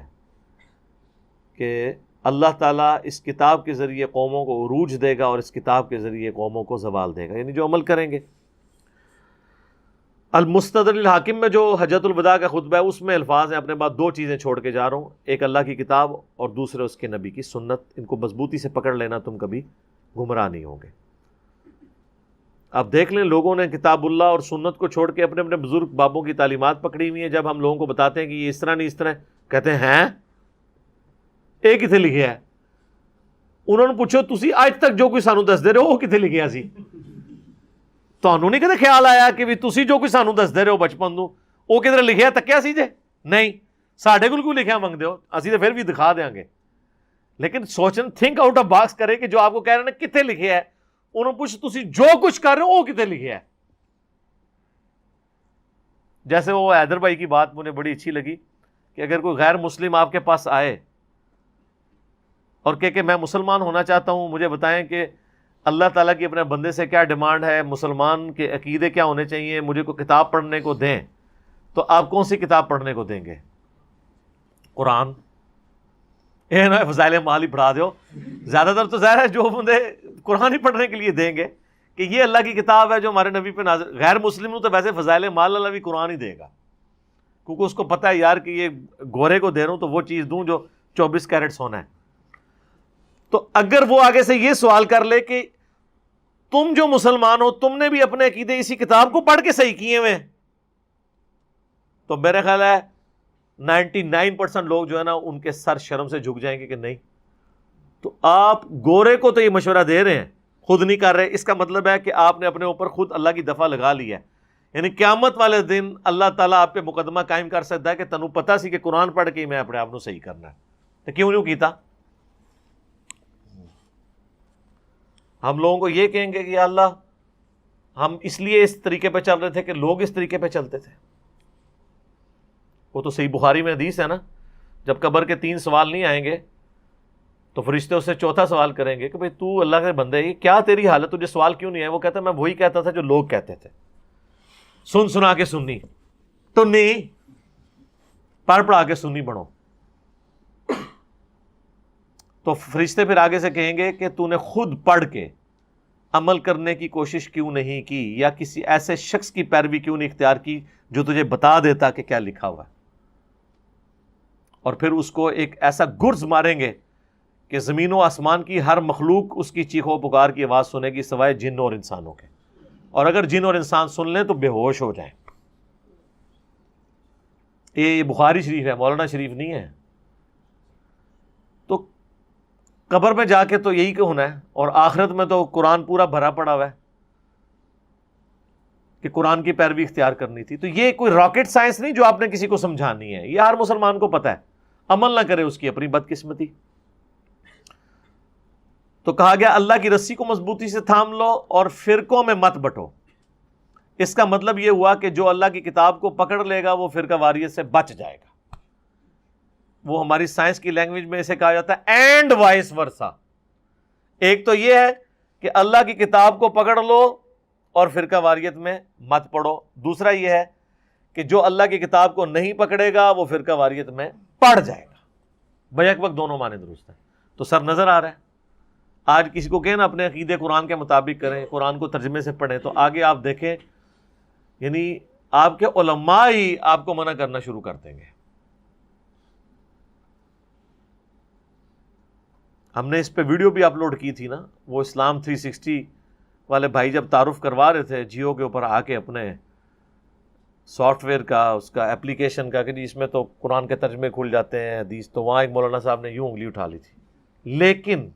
کہ اللہ تعالیٰ اس کتاب کے ذریعے قوموں کو عروج دے گا اور اس کتاب کے ذریعے قوموں کو زوال دے گا، یعنی جو عمل کریں گے. المستدرک للحاکم میں جو حجۃ الوداع کا خطبہ ہے اس میں الفاظ ہیں، اپنے بعد دو چیزیں چھوڑ کے جا رہا ہوں، ایک اللہ کی کتاب اور دوسرے اس کے نبی کی سنت. ان کو مضبوطی سے پکڑ لینا، تم کبھی گمراہ نہیں ہوں گے. اب دیکھ لیں لوگوں نے کتاب اللہ اور سنت کو چھوڑ کے اپنے اپنے بزرگ بابوں کی تعلیمات پکڑی ہوئی ہیں. جب ہم لوگوں کو بتاتے ہیں کہ یہ اس طرح نہیں اس طرح، کہتے ہیں یہ کتنے لکھے ہے؟ انہوں نے پوچھو تسی آج تک جو کوئی سانو دس دے رہے ہو وہ کتنے لکھیا سی؟ تانوں نہیں کدے خیال آیا کہ بھی تسی جو کوئی سانو دس دے رہے ہو بچپن تو وہ کدھر لکھیا تکیا سی جے؟ نہیں، ساڈے کول کوئی لکھیا منگدے ہو، اسی تو پھر بھی دکھا دیں گے. لیکن سوچن تھنک آؤٹ آف باکس کرے کہ جو آپ کو کہہ رہے ہیں کتنے لکھے ہے، انہوں نے پوچھ تسی جو کچھ کر رہے ہو وہ کتنے لکھے ہے. جیسے وہ حیدر بھائی کی بات مجھے بڑی اچھی لگی کہ اگر کوئی غیر مسلم آپ کے پاس آئے اور کہ میں مسلمان ہونا چاہتا ہوں، مجھے بتائیں کہ اللہ تعالیٰ کی اپنے بندے سے کیا ڈیمانڈ ہے، مسلمان کے عقیدے کیا ہونے چاہیے، مجھے کوئی کتاب پڑھنے کو دیں، تو آپ کون سی کتاب پڑھنے کو دیں گے؟ قرآن. یہ نہ فضائل مال ہی پڑھا دو. زیادہ تر تو ظاہر ہے جو بندے قرآن ہی پڑھنے کے لیے دیں گے کہ یہ اللہ کی کتاب ہے جو ہمارے نبی پہ نازل. غیر مسلم تو ویسے فضائل مال اللہ بھی قرآن ہی دے گا، کیونکہ اس کو پتہ ہے یار کہ یہ گورے کو دے رہا ہوں تو وہ چیز دوں جو 24 کیرٹ سونا ہے. تو اگر وہ آگے سے یہ سوال کر لے کہ تم جو مسلمان ہو تم نے بھی اپنے عقیدے اسی کتاب کو پڑھ کے صحیح کیے ہوئے، تو میرا خیال ہے 99% لوگ جو ہے نا ان کے سر شرم سے جھک جائیں گے کہ نہیں. تو آپ گورے کو تو یہ مشورہ دے رہے ہیں، خود نہیں کر رہے، اس کا مطلب ہے کہ آپ نے اپنے اوپر خود اللہ کی دفعہ لگا لی ہے. یعنی قیامت والے دن اللہ تعالیٰ آپ پہ مقدمہ قائم کر سکتا ہے کہ تنوں پتہ سی کہ قرآن پڑھ کے ہی میں اپنے آپ کو صحیح کرنا ہے، تو کیوں نہیں کیتا؟ ہم لوگوں کو یہ کہیں گے کہ یا اللہ ہم اس لیے اس طریقے پہ چل رہے تھے کہ لوگ اس طریقے پہ چلتے تھے. وہ تو صحیح بخاری میں حدیث ہے نا، جب قبر کے 3 سوال نہیں آئیں گے تو فرشتے اس سے چوتھا سوال کریں گے کہ بھئی تو اللہ کے بندے یہ کیا تیری حالت، تجھے سوال کیوں نہیں ہے؟ وہ کہتا ہے میں وہی کہتا تھا جو لوگ کہتے تھے، سن سنا کے سنی تو نہیں، پڑھ پڑھا کے سنی بنو. تو فرشتے پھر آگے سے کہیں گے کہ تو نے خود پڑھ کے عمل کرنے کی کوشش کیوں نہیں کی، یا کسی ایسے شخص کی پیروی کیوں نہیں اختیار کی جو تجھے بتا دیتا کہ کیا لکھا ہوا ہے. اور پھر اس کو ایک ایسا گرز ماریں گے کہ زمین و آسمان کی ہر مخلوق اس کی چیخ و پکار کی آواز سنے گی سوائے جن اور انسانوں کے، اور اگر جن اور انسان سن لیں تو بے ہوش ہو جائیں. یہ بخاری شریف ہے، مولانا شریف نہیں ہے. تو قبر میں جا کے تو یہی کہ ہونا ہے، اور آخرت میں تو قرآن پورا بھرا پڑا ہوا ہے کہ قرآن کی پیروی اختیار کرنی تھی. تو یہ کوئی راکٹ سائنس نہیں جو آپ نے کسی کو سمجھانی ہے، یہ ہر مسلمان کو پتہ ہے. عمل نہ کرے اس کی اپنی بدقسمتی. تو کہا گیا اللہ کی رسی کو مضبوطی سے تھام لو اور فرقوں میں مت بٹو. اس کا مطلب یہ ہوا کہ جو اللہ کی کتاب کو پکڑ لے گا وہ فرقہ واریت سے بچ جائے گا. وہ ہماری سائنس کی لینگویج میں اسے کہا جاتا ہے اینڈ وائس ورسا. ایک تو یہ ہے کہ اللہ کی کتاب کو پکڑ لو اور فرقہ واریت میں مت پڑو. دوسرا یہ ہے کہ جو اللہ کی کتاب کو نہیں پکڑے گا وہ فرقہ واریت میں پڑ جائے گا. بیک وقت دونوں معنی درست ہیں. تو سر نظر آ رہا ہے. آج کسی کو کہنا اپنے عقیدے قرآن کے مطابق کریں، قرآن کو ترجمے سے پڑھیں، تو آگے آپ دیکھیں یعنی آپ کے علماء ہی آپ کو منع کرنا شروع کر دیں گے. ہم نے اس پہ ویڈیو بھی اپلوڈ کی تھی نا، وہ اسلام 360 والے بھائی جب تعارف کروا رہے تھے جیو کے اوپر آ کے اپنے سافٹ ویئر کا، اس کا اپلیکیشن کا، کہ جی اس میں تو قرآن کے ترجمے کھل جاتے ہیں حدیث، تو وہاں ایک مولانا صاحب نے یوں انگلی اٹھا لی تھی. لیکن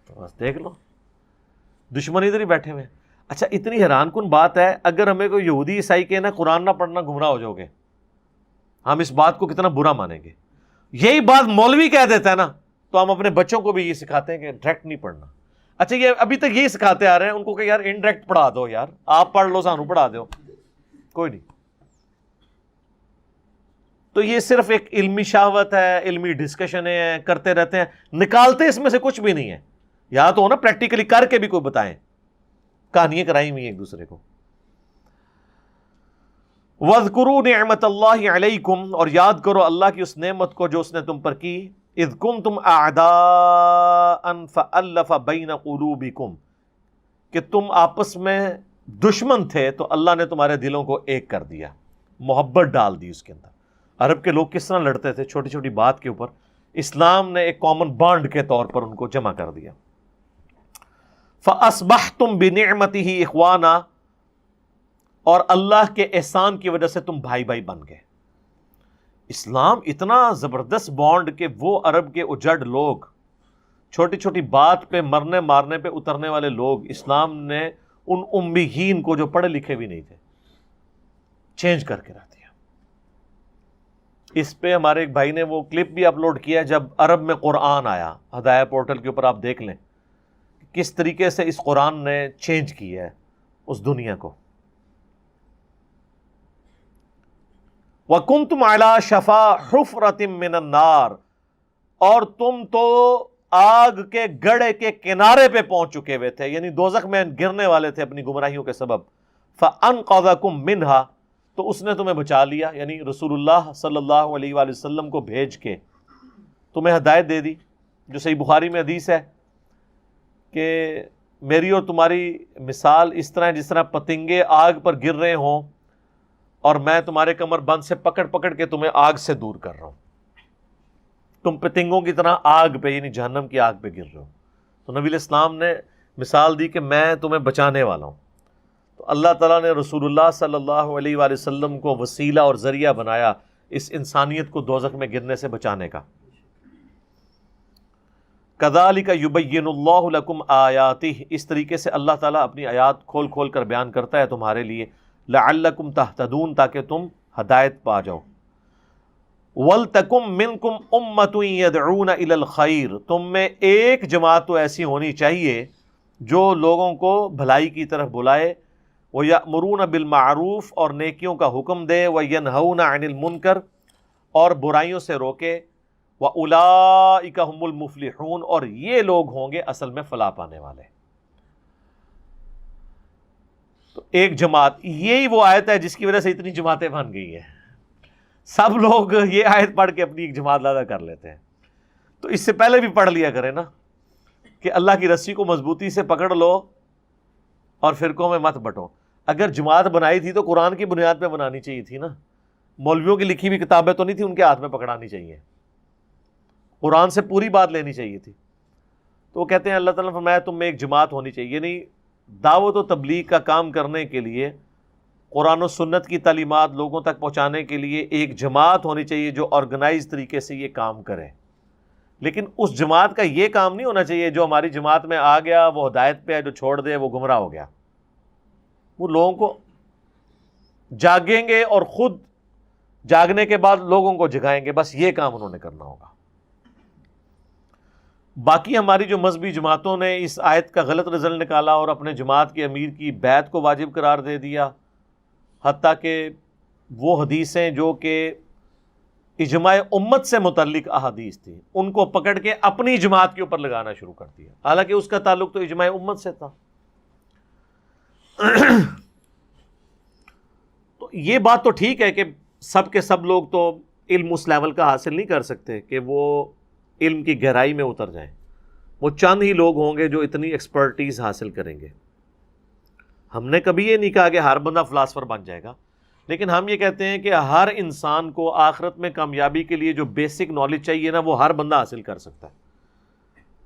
تو بس دیکھ لو دشمن ادھر ہی بیٹھے ہوئے. اچھا اتنی حیران کن بات ہے، اگر ہمیں کوئی یہودی عیسائی کہنا قرآن نہ پڑھنا گمراہ ہو جاؤ گے، ہم اس بات کو کتنا برا مانیں گے. یہی بات مولوی کہہ دیتا ہے نا، تو ہم اپنے بچوں کو بھی یہ سکھاتے ہیں کہ ڈائریکٹ نہیں پڑھنا. اچھا یہ ابھی تک یہ سکھاتے آ رہے ہیں ان کو کہ یار انڈائریکٹ پڑھا دو، یار آپ پڑھ لو سانو پڑھا دو، کوئی نہیں. تو یہ صرف ایک علمی شہوت ہے، علمی ڈسکشنیں ہیں، کرتے رہتے ہیں، نکالتے اس میں سے کچھ بھی نہیں ہے. یا تو نا پریکٹیکلی کر کے بھی کوئی بتائیں، کہانیاں کرائی ہوئی ہیں ایک دوسرے کو. وَاذْكُرُوا نِعْمَةَ اللَّهِ عَلَيْكُمْ، اور یاد کرو اللہ کی اس نعمت کو جو اس نے تم پر کی. اِذْ كُنْتُمْ أَعْدَاءً فَأَلَّفَ بَيْنَ قُلُوبِكُمْ، کہ تم آپس میں دشمن تھے تو اللہ نے تمہارے دلوں کو ایک کر دیا، محبت ڈال دی اس کے اندر. عرب کے لوگ کس طرح لڑتے تھے چھوٹی چھوٹی بات کے اوپر، اسلام نے ایک کامن بانڈ کے طور پر ان کو جمع کر دیا. فَأَصْبَحْتُمْ بِنِعْمَتِهِ إِخْوَانًا، اور اللہ کے احسان کی وجہ سے تم بھائی بھائی بن گئے. اسلام اتنا زبردست بانڈ کہ وہ عرب کے اجڑ لوگ، چھوٹی چھوٹی بات پہ مرنے مارنے پہ اترنے والے لوگ، اسلام نے ان امیین کو جو پڑھے لکھے بھی نہیں تھے چینج کر کے رکھ دیا. اس پہ ہمارے ایک بھائی نے وہ کلپ بھی اپلوڈ کیا جب عرب میں قرآن آیا. ہدایہ پورٹل کے اوپر آپ دیکھ لیں کس طریقے سے اس قرآن نے چینج کیا ہے اس دنیا کو. وَكُنْتُمْ عَلَى شَفَا حُفْرَةٍ مِّنَ النَّارِ، اور تم تو آگ کے گڑھے کے کنارے پہ پہنچ چکے ہوئے تھے، یعنی دوزخ میں گرنے والے تھے اپنی گمراہیوں کے سبب. فَأَنْقَذَكُم مِّنْهَا، تو اس نے تمہیں بچا لیا، یعنی رسول اللہ صلی اللہ علیہ وآلہ وسلم کو بھیج کے تمہیں ہدایت دے دی. جو صحیح بخاری میں حدیث ہے کہ میری اور تمہاری مثال اس طرح جس طرح پتنگے آگ پر گر رہے ہوں اور میں تمہارے کمر بند سے پکڑ پکڑ کے تمہیں آگ سے دور کر رہا ہوں. تم پتنگوں کی طرح آگ پہ یعنی جہنم کی آگ پہ گر رہے ہو. تو نبی علیہ السلام نے مثال دی کہ میں تمہیں بچانے والا ہوں. تو اللہ تعالیٰ نے رسول اللہ صلی اللہ علیہ وآلہ وسلم کو وسیلہ اور ذریعہ بنایا اس انسانیت کو دوزخ میں گرنے سے بچانے کا. كَذَلِكَ يُبَيِّنُ اللَّهُ لَكُمْ آيَاتِهِ، اس طریقے سے اللہ تعالیٰ اپنی آیات کھول کھول کر بیان کرتا ہے تمہارے لیے. لَعَلَّكُمْ تَهْتَدُونَ، تاکہ تم ہدایت پا جاؤ. وَلْتَكُمْ مِنْكُمْ أُمَّةٌ يَدْعُونَ إِلَى الْخَيْرِ، تم میں ایک جماعت تو ایسی ہونی چاہیے جو لوگوں کو بھلائی کی طرف بلائے. وَيَأْمُرُونَ بِالْمَعْرُوفِ، اور نیکیوں کا حکم دے. وَيَنْهَوْنَ عَنِ الْمُنْكَرِ، اور برائیوں سے روکے. وَأُولَئِكَ هُمُ الْمُفْلِحُونَ، اور یہ لوگ ہوں گے اصل میں فلاح پانے والے. تو ایک جماعت، یہی وہ آیت ہے جس کی وجہ سے اتنی جماعتیں بن گئی ہیں. سب لوگ یہ آیت پڑھ کے اپنی ایک جماعت لادا کر لیتے ہیں. تو اس سے پہلے بھی پڑھ لیا کریں نا کہ اللہ کی رسی کو مضبوطی سے پکڑ لو اور فرقوں میں مت بٹو. اگر جماعت بنائی تھی تو قرآن کی بنیاد پہ بنانی چاہیے تھی نا. مولویوں کی لکھی ہوئی کتابیں تو نہیں تھی ان کے ہاتھ میں پکڑانی چاہیے، قرآن سے پوری بات لینی چاہیے تھی. تو وہ کہتے ہیں اللہ تعالیٰ نے فرمایا تم میں ایک جماعت ہونی چاہیے، یعنی دعوت و تبلیغ کا کام کرنے کے لیے، قرآن و سنت کی تعلیمات لوگوں تک پہنچانے کے لیے ایک جماعت ہونی چاہیے جو آرگنائز طریقے سے یہ کام کرے. لیکن اس جماعت کا یہ کام نہیں ہونا چاہیے جو ہماری جماعت میں آ گیا وہ ہدایت پہ ہے، جو چھوڑ دے وہ گمراہ ہو گیا. وہ لوگوں کو جاگیں گے اور خود جاگنے کے بعد لوگوں کو جگائیں گے، بس یہ کام انہوں نے کرنا ہوگا. باقی ہماری جو مذہبی جماعتوں نے اس آیت کا غلط رزلٹ نکالا اور اپنے جماعت کے امیر کی بیعت کو واجب قرار دے دیا، حتیٰ کہ وہ حدیثیں جو کہ اجماع امت سے متعلق احادیث تھی ان کو پکڑ کے اپنی جماعت کے اوپر لگانا شروع کر دیا، حالانکہ اس کا تعلق تو اجماع امت سے تھا. تو یہ بات تو ٹھیک ہے کہ سب کے سب لوگ تو علم اس لیول کا حاصل نہیں کر سکتے کہ وہ علم کی گہرائی میں اتر جائیں. وہ چند ہی لوگ ہوں گے جو اتنی ایکسپرٹیز حاصل کریں گے. ہم نے کبھی یہ نہیں کہا کہ ہر بندہ فلاسفر بن جائے گا، لیکن ہم یہ کہتے ہیں کہ ہر انسان کو آخرت میں کامیابی کے لیے جو بیسک نالج چاہیے نا وہ ہر بندہ حاصل کر سکتا ہے.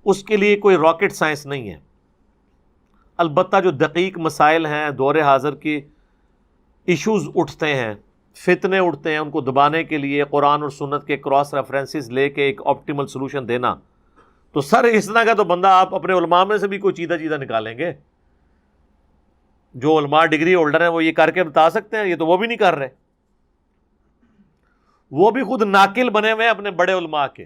اس کے لیے کوئی راکٹ سائنس نہیں ہے. البتہ جو دقیق مسائل ہیں، دور حاضر کی ایشوز اٹھتے ہیں، فتنے اٹھتے ہیں، ان کو دبانے کے لیے قرآن اور سنت کے کراس ریفرنسز لے کے ایک آپٹیمل سلوشن دینا، تو سر اس طرح کا تو بندہ آپ اپنے علماء میں سے بھی کوئی چیدہ نکالیں گے. جو علماء ڈگری ہولڈر ہیں وہ یہ کر کے بتا سکتے ہیں، یہ تو وہ بھی نہیں کر رہے. وہ بھی خود ناقل بنے ہوئے ہیں اپنے بڑے علماء کے.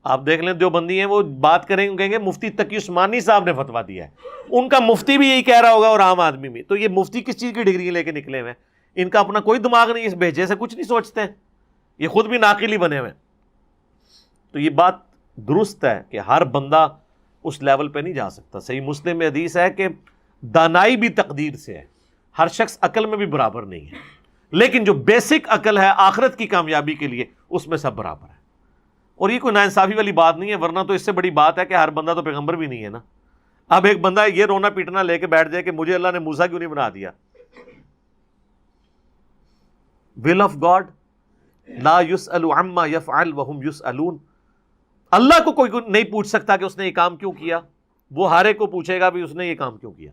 آپ دیکھ لیں دیوبندی ہیں، وہ بات کریں گے کہیں گے مفتی تقی عثمانی صاحب نے فتویٰ دیا ہے. ان کا مفتی بھی یہی کہہ رہا ہوگا اور عام آدمی بھی. تو یہ مفتی کس چیز کی ڈگری لے کے نکلے ہوئے ہیں؟ ان کا اپنا کوئی دماغ نہیں، اس بھیجے سے کچھ نہیں سوچتے ہیں، یہ خود بھی ناقل ہی بنے ہوئے۔ تو یہ بات درست ہے کہ ہر بندہ اس لیول پہ نہیں جا سکتا۔ صحیح مسلم میں حدیث ہے کہ دانائی بھی تقدیر سے ہے، ہر شخص عقل میں بھی برابر نہیں ہے، لیکن جو بیسک عقل ہے آخرت کی کامیابی کے لیے اس میں سب برابر ہے۔ اور یہ کوئی ناانصافی والی بات نہیں ہے، ورنہ تو اس سے بڑی بات ہے کہ ہر بندہ تو پیغمبر بھی نہیں ہے نا۔ اب ایک بندہ یہ رونا پیٹنا لے کے بیٹھ جائے کہ مجھے اللہ نے موسیٰ کیوں نہیں بنا دیا۔ will of God لا یسأل عما یفعل وہم یسألون، اللہ کو کوئی نہیں پوچھ سکتا کہ اس نے یہ کام کیوں کیا، وہ ہر ایک کو پوچھے گا بھی اس نے یہ کام کیوں کیا۔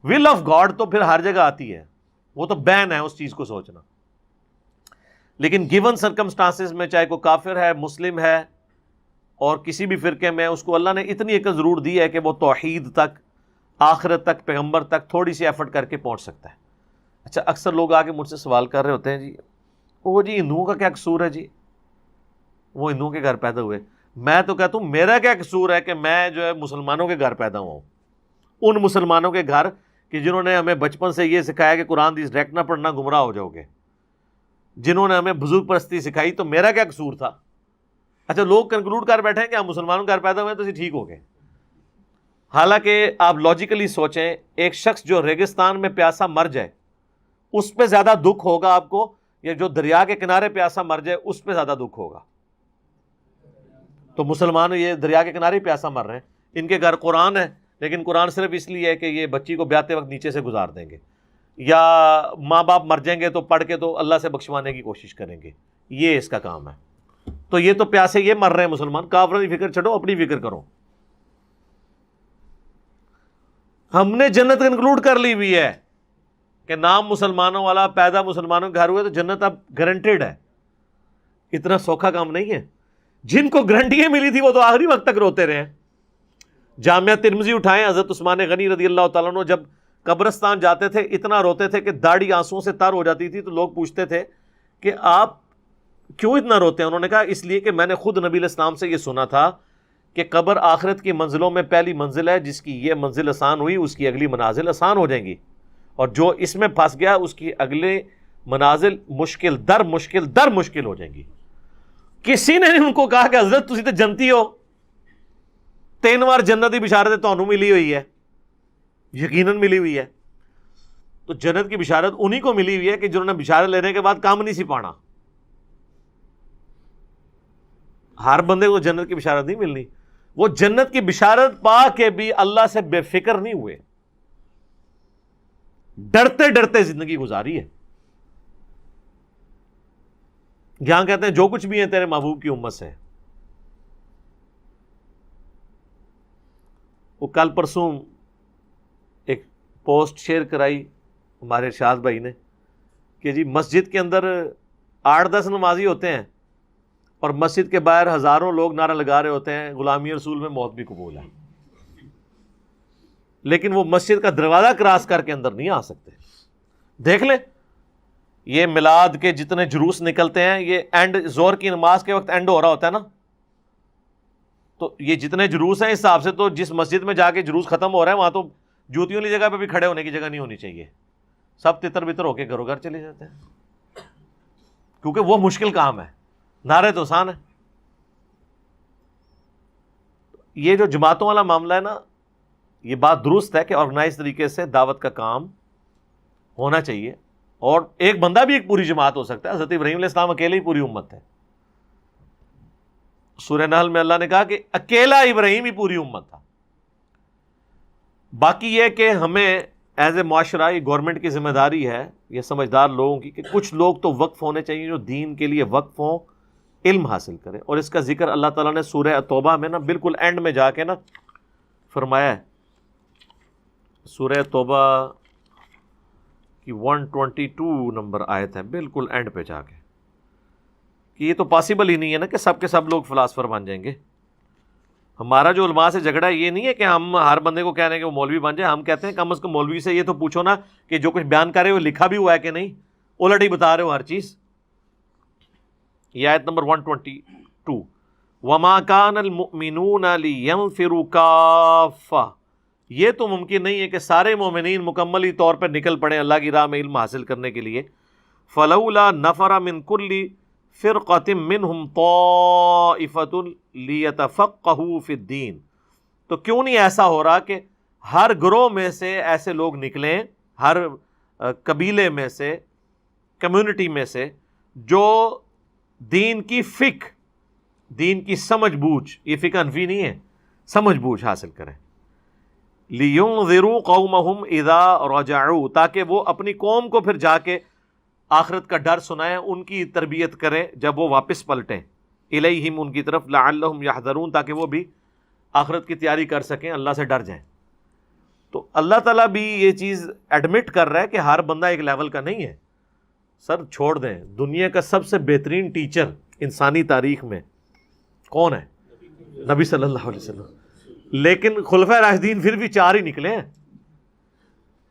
will of God تو پھر ہر جگہ آتی ہے، وہ تو بین ہے اس چیز کو سوچنا، لیکن گیون سرکمسٹانسز میں چاہے کوئی کافر ہے، مسلم ہے اور کسی بھی فرقے میں، اس کو اللہ نے اتنی عقل ضرور دی ہے کہ وہ توحید تک، آخرت تک، پیغمبر تک تھوڑی سی ایفرٹ کر کے پہنچ سکتا ہے۔ اچھا، اکثر لوگ آ کے مجھ سے سوال کر رہے ہوتے ہیں، جی وہ جی ہندوؤں کا کیا قصور ہے، جی وہ ہندوؤں کے گھر پیدا ہوئے۔ میں تو کہتا ہوں میرا کیا قصور ہے کہ میں جو ہے مسلمانوں کے گھر پیدا ہوا ہوں، ان مسلمانوں کے گھر کہ جنہوں نے ہمیں بچپن سے یہ سکھایا کہ قرآن حدیث ڈائریکٹ نہ پڑھنا گمراہ ہو جاؤ گے، جنہوں نے ہمیں بزرگ پرستی سکھائی، تو میرا کیا قصور تھا۔ اچھا، لوگ کنکلوڈ کر بیٹھے ہیں کہ ہم مسلمانوں کے گھر پیدا ہوئے ہیں تو اسی ٹھیک ہو گئے۔ حالانکہ آپ لاجیکلی سوچیں، ایک شخص جو ریگستان میں پیاسا مر جائے اس پہ زیادہ دکھ ہوگا آپ کو، یا جو دریا کے کنارے پیاسا مر جائے اس پہ زیادہ دکھ ہوگا؟ تو مسلمان یہ دریا کے کنارے پیاسا مر رہے ہیں، ان کے گھر قرآن ہے لیکن قرآن صرف اس لیے ہے کہ یہ بچی کو بیاتے وقت نیچے سے گزار دیں گے، یا ماں باپ مر جائیں گے تو پڑھ کے تو اللہ سے بخشوانے کی کوشش کریں گے، یہ اس کا کام ہے۔ تو یہ تو پیاسے یہ مر رہے ہیں مسلمان، کافروں کی فکر چھوڑو، اپنی فکر کرو۔ ہم نے جنت انکلوڈ کر لی ہوئی ہے کہ نام مسلمانوں والا، پیدا مسلمانوں کے گھر ہوئے تو جنت اب گارنٹیڈ ہے۔ اتنا سوکھا کام نہیں ہے۔ جن کو گارنٹیاں ملی تھی وہ تو آخری وقت تک روتے رہے ہیں۔ جامعہ ترمذی اٹھائیں، حضرت عثمان غنی رضی اللہ تعالیٰ عنہ جب قبرستان جاتے تھے اتنا روتے تھے کہ داڑھی آنسوؤں سے تر ہو جاتی تھی، تو لوگ پوچھتے تھے کہ آپ کیوں اتنا روتے ہیں؟ انہوں نے کہا اس لیے کہ میں نے خود نبی علیہ السلام سے یہ سنا تھا کہ قبر آخرت کی منزلوں میں پہلی منزل ہے، جس کی یہ منزل آسان ہوئی اس کی اگلی منازل آسان ہو جائیں گی، اور جو اس میں پھنس گیا اس کی اگلے منازل مشکل در مشکل ہو جائیں گی۔ کسی نے ان کو کہا کہ حضرت تسی تے جنتی ہو، 3 بار جنت کی بشارت تانوں ملی ہوئی ہے، یقیناً ملی ہوئی ہے۔ تو جنت کی بشارت انہی کو ملی ہوئی ہے کہ جنہوں نے بشارت لینے کے بعد کام نہیں سی پانا۔ ہر بندے کو جنت کی بشارت نہیں ملنی۔ وہ جنت کی بشارت پا کے بھی اللہ سے بے فکر نہیں ہوئے، ڈرتے ڈرتے زندگی گزاری ہے۔ یہاں کہتے ہیں جو کچھ بھی ہے تیرے محبوب کی امت سے۔ وہ کل پرسوں ایک پوسٹ شیئر کرائی ہمارے ارشاد بھائی نے کہ جی مسجد کے اندر 8-10 نمازی ہوتے ہیں اور مسجد کے باہر ہزاروں لوگ نعرہ لگا رہے ہوتے ہیں غلامی رسول میں موت بھی قبول ہے، لیکن وہ مسجد کا دروازہ کراس کر کے اندر نہیں آ سکتے۔ دیکھ لیں، یہ میلاد کے جتنے جلوس نکلتے ہیں، یہ اینڈ زور کی نماز کے وقت اینڈ ہو رہا ہوتا ہے نا، تو یہ جتنے جلوس ہیں اس حساب سے تو جس مسجد میں جا کے جلوس ختم ہو رہا ہے وہاں تو جوتیوں والی جگہ پہ بھی کھڑے ہونے کی جگہ نہیں ہونی چاہیے، سب تتر بتر ہو کے گھروں گھر چلے جاتے ہیں، کیونکہ وہ مشکل کام ہے، نعرے تو آسان ہے۔ یہ جو جماعتوں والا معاملہ ہے نا، یہ بات درست ہے کہ آرگنائز طریقے سے دعوت کا کام ہونا چاہیے، اور ایک بندہ بھی ایک پوری جماعت ہو سکتا ہے۔ حضرت ابراہیم علیہ السلام اکیلے ہی پوری امت ہے۔ سورہ نحل میں اللہ نے کہا کہ اکیلا ابراہیم ہی پوری امت تھا۔ باقی یہ کہ ہمیں ایز اے معاشرہ، یہ گورنمنٹ کی ذمہ داری ہے، یہ سمجھدار لوگوں کی، کہ کچھ لوگ تو وقف ہونے چاہیے جو دین کے لیے وقف ہوں، علم حاصل کریں۔ اور اس کا ذکر اللہ تعالیٰ نے سورہ توبہ میں نا بالکل اینڈ میں جا کے نا فرمایا ہے، سورہ توبہ کی 122 نمبر آیت ہے، بالکل اینڈ پہ جا کے، کہ یہ تو پاسبل ہی نہیں ہے نا کہ سب کے سب لوگ فلاسفر بن جائیں گے۔ ہمارا جو علماء سے جھگڑا ہے یہ نہیں ہے کہ ہم ہر بندے کو کہہ رہے ہیں کہ وہ مولوی بن جائے، ہم کہتے ہیں کم از کم مولوی سے یہ تو پوچھو نا کہ جو کچھ بیان کر رہے ہو لکھا بھی ہوا ہے کہ نہیں، الٹ ہی بتا رہے ہو ہر چیز۔ یہ آیت نمبر 122، وَمَا كَانَ الْمُؤْمِنُونَ لِيَنْفِرُوا كَافَّةً یہ تو ممکن نہیں ہے کہ سارے مومنین مکملی طور پر نکل پڑیں اللہ کی راہ میں علم حاصل کرنے کے لیے. فلولا نفر من کل فرقۃ منہم طائفۃ لیتفقہوا فی الدین، تو کیوں نہیں ایسا ہو رہا کہ ہر گروہ میں سے ایسے لوگ نکلیں، ہر قبیلے میں سے، کمیونٹی میں سے، جو دین کی فقہ، دین کی سمجھ بوجھ، یہ فقہ انفی نہیں ہے، سمجھ بوجھ حاصل کریں. لِيُنذِرُوا قَوْمَهُمْ إِذَا رَجَعُوا، تاکہ وہ اپنی قوم کو پھر جا کے آخرت کا ڈر سنائیں، ان کی تربیت کریں جب وہ واپس پلٹیں. الیہم، ان کی طرف، لعلہم یحذرون، تاکہ وہ بھی آخرت کی تیاری کر سکیں، اللہ سے ڈر جائیں. تو اللہ تعالیٰ بھی یہ چیز ایڈمٹ کر رہا ہے کہ ہر بندہ ایک لیول کا نہیں ہے. سر چھوڑ دیں، دنیا کا سب سے بہترین ٹیچر انسانی تاریخ میں کون ہے؟ نبی صلی اللہ علیہ وسلم. لیکن خلفۂ راشدین پھر بھی 4 ہی نکلے ہیں.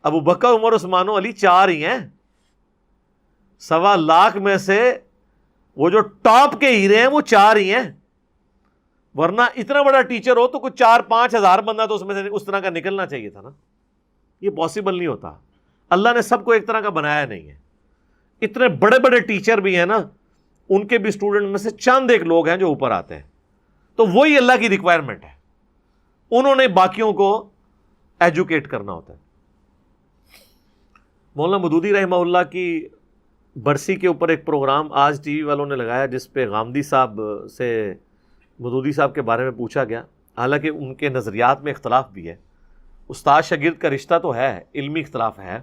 ابو بکر، عمر، عثمان و علی 4 ہی ہیں. 1.25 لاکھ میں سے وہ جو ٹاپ کے ہیرے ہیں وہ 4 ہی ہیں. ورنہ اتنا بڑا ٹیچر ہو تو کچھ 4-5 ہزار بندہ تو اس میں سے اس طرح کا نکلنا چاہیے تھا نا. یہ پاسبل نہیں ہوتا. اللہ نے سب کو ایک طرح کا بنایا نہیں ہے. اتنے بڑے بڑے ٹیچر بھی ہیں نا، ان کے بھی اسٹوڈنٹ میں سے چند ایک لوگ ہیں جو اوپر آتے ہیں. تو وہی اللہ کی ریکوائرمنٹ ہے. انہوں نے باقیوں کو ایجوکیٹ کرنا ہوتا ہے. مولانا مودودی رحمہ اللہ کی برسی کے اوپر ایک پروگرام آج ٹی وی والوں نے لگایا، جس پہ غامدی صاحب سے مودودی صاحب کے بارے میں پوچھا گیا. حالانکہ ان کے نظریات میں اختلاف بھی ہے، استاد شاگرد کا رشتہ تو ہے، علمی اختلاف ہے.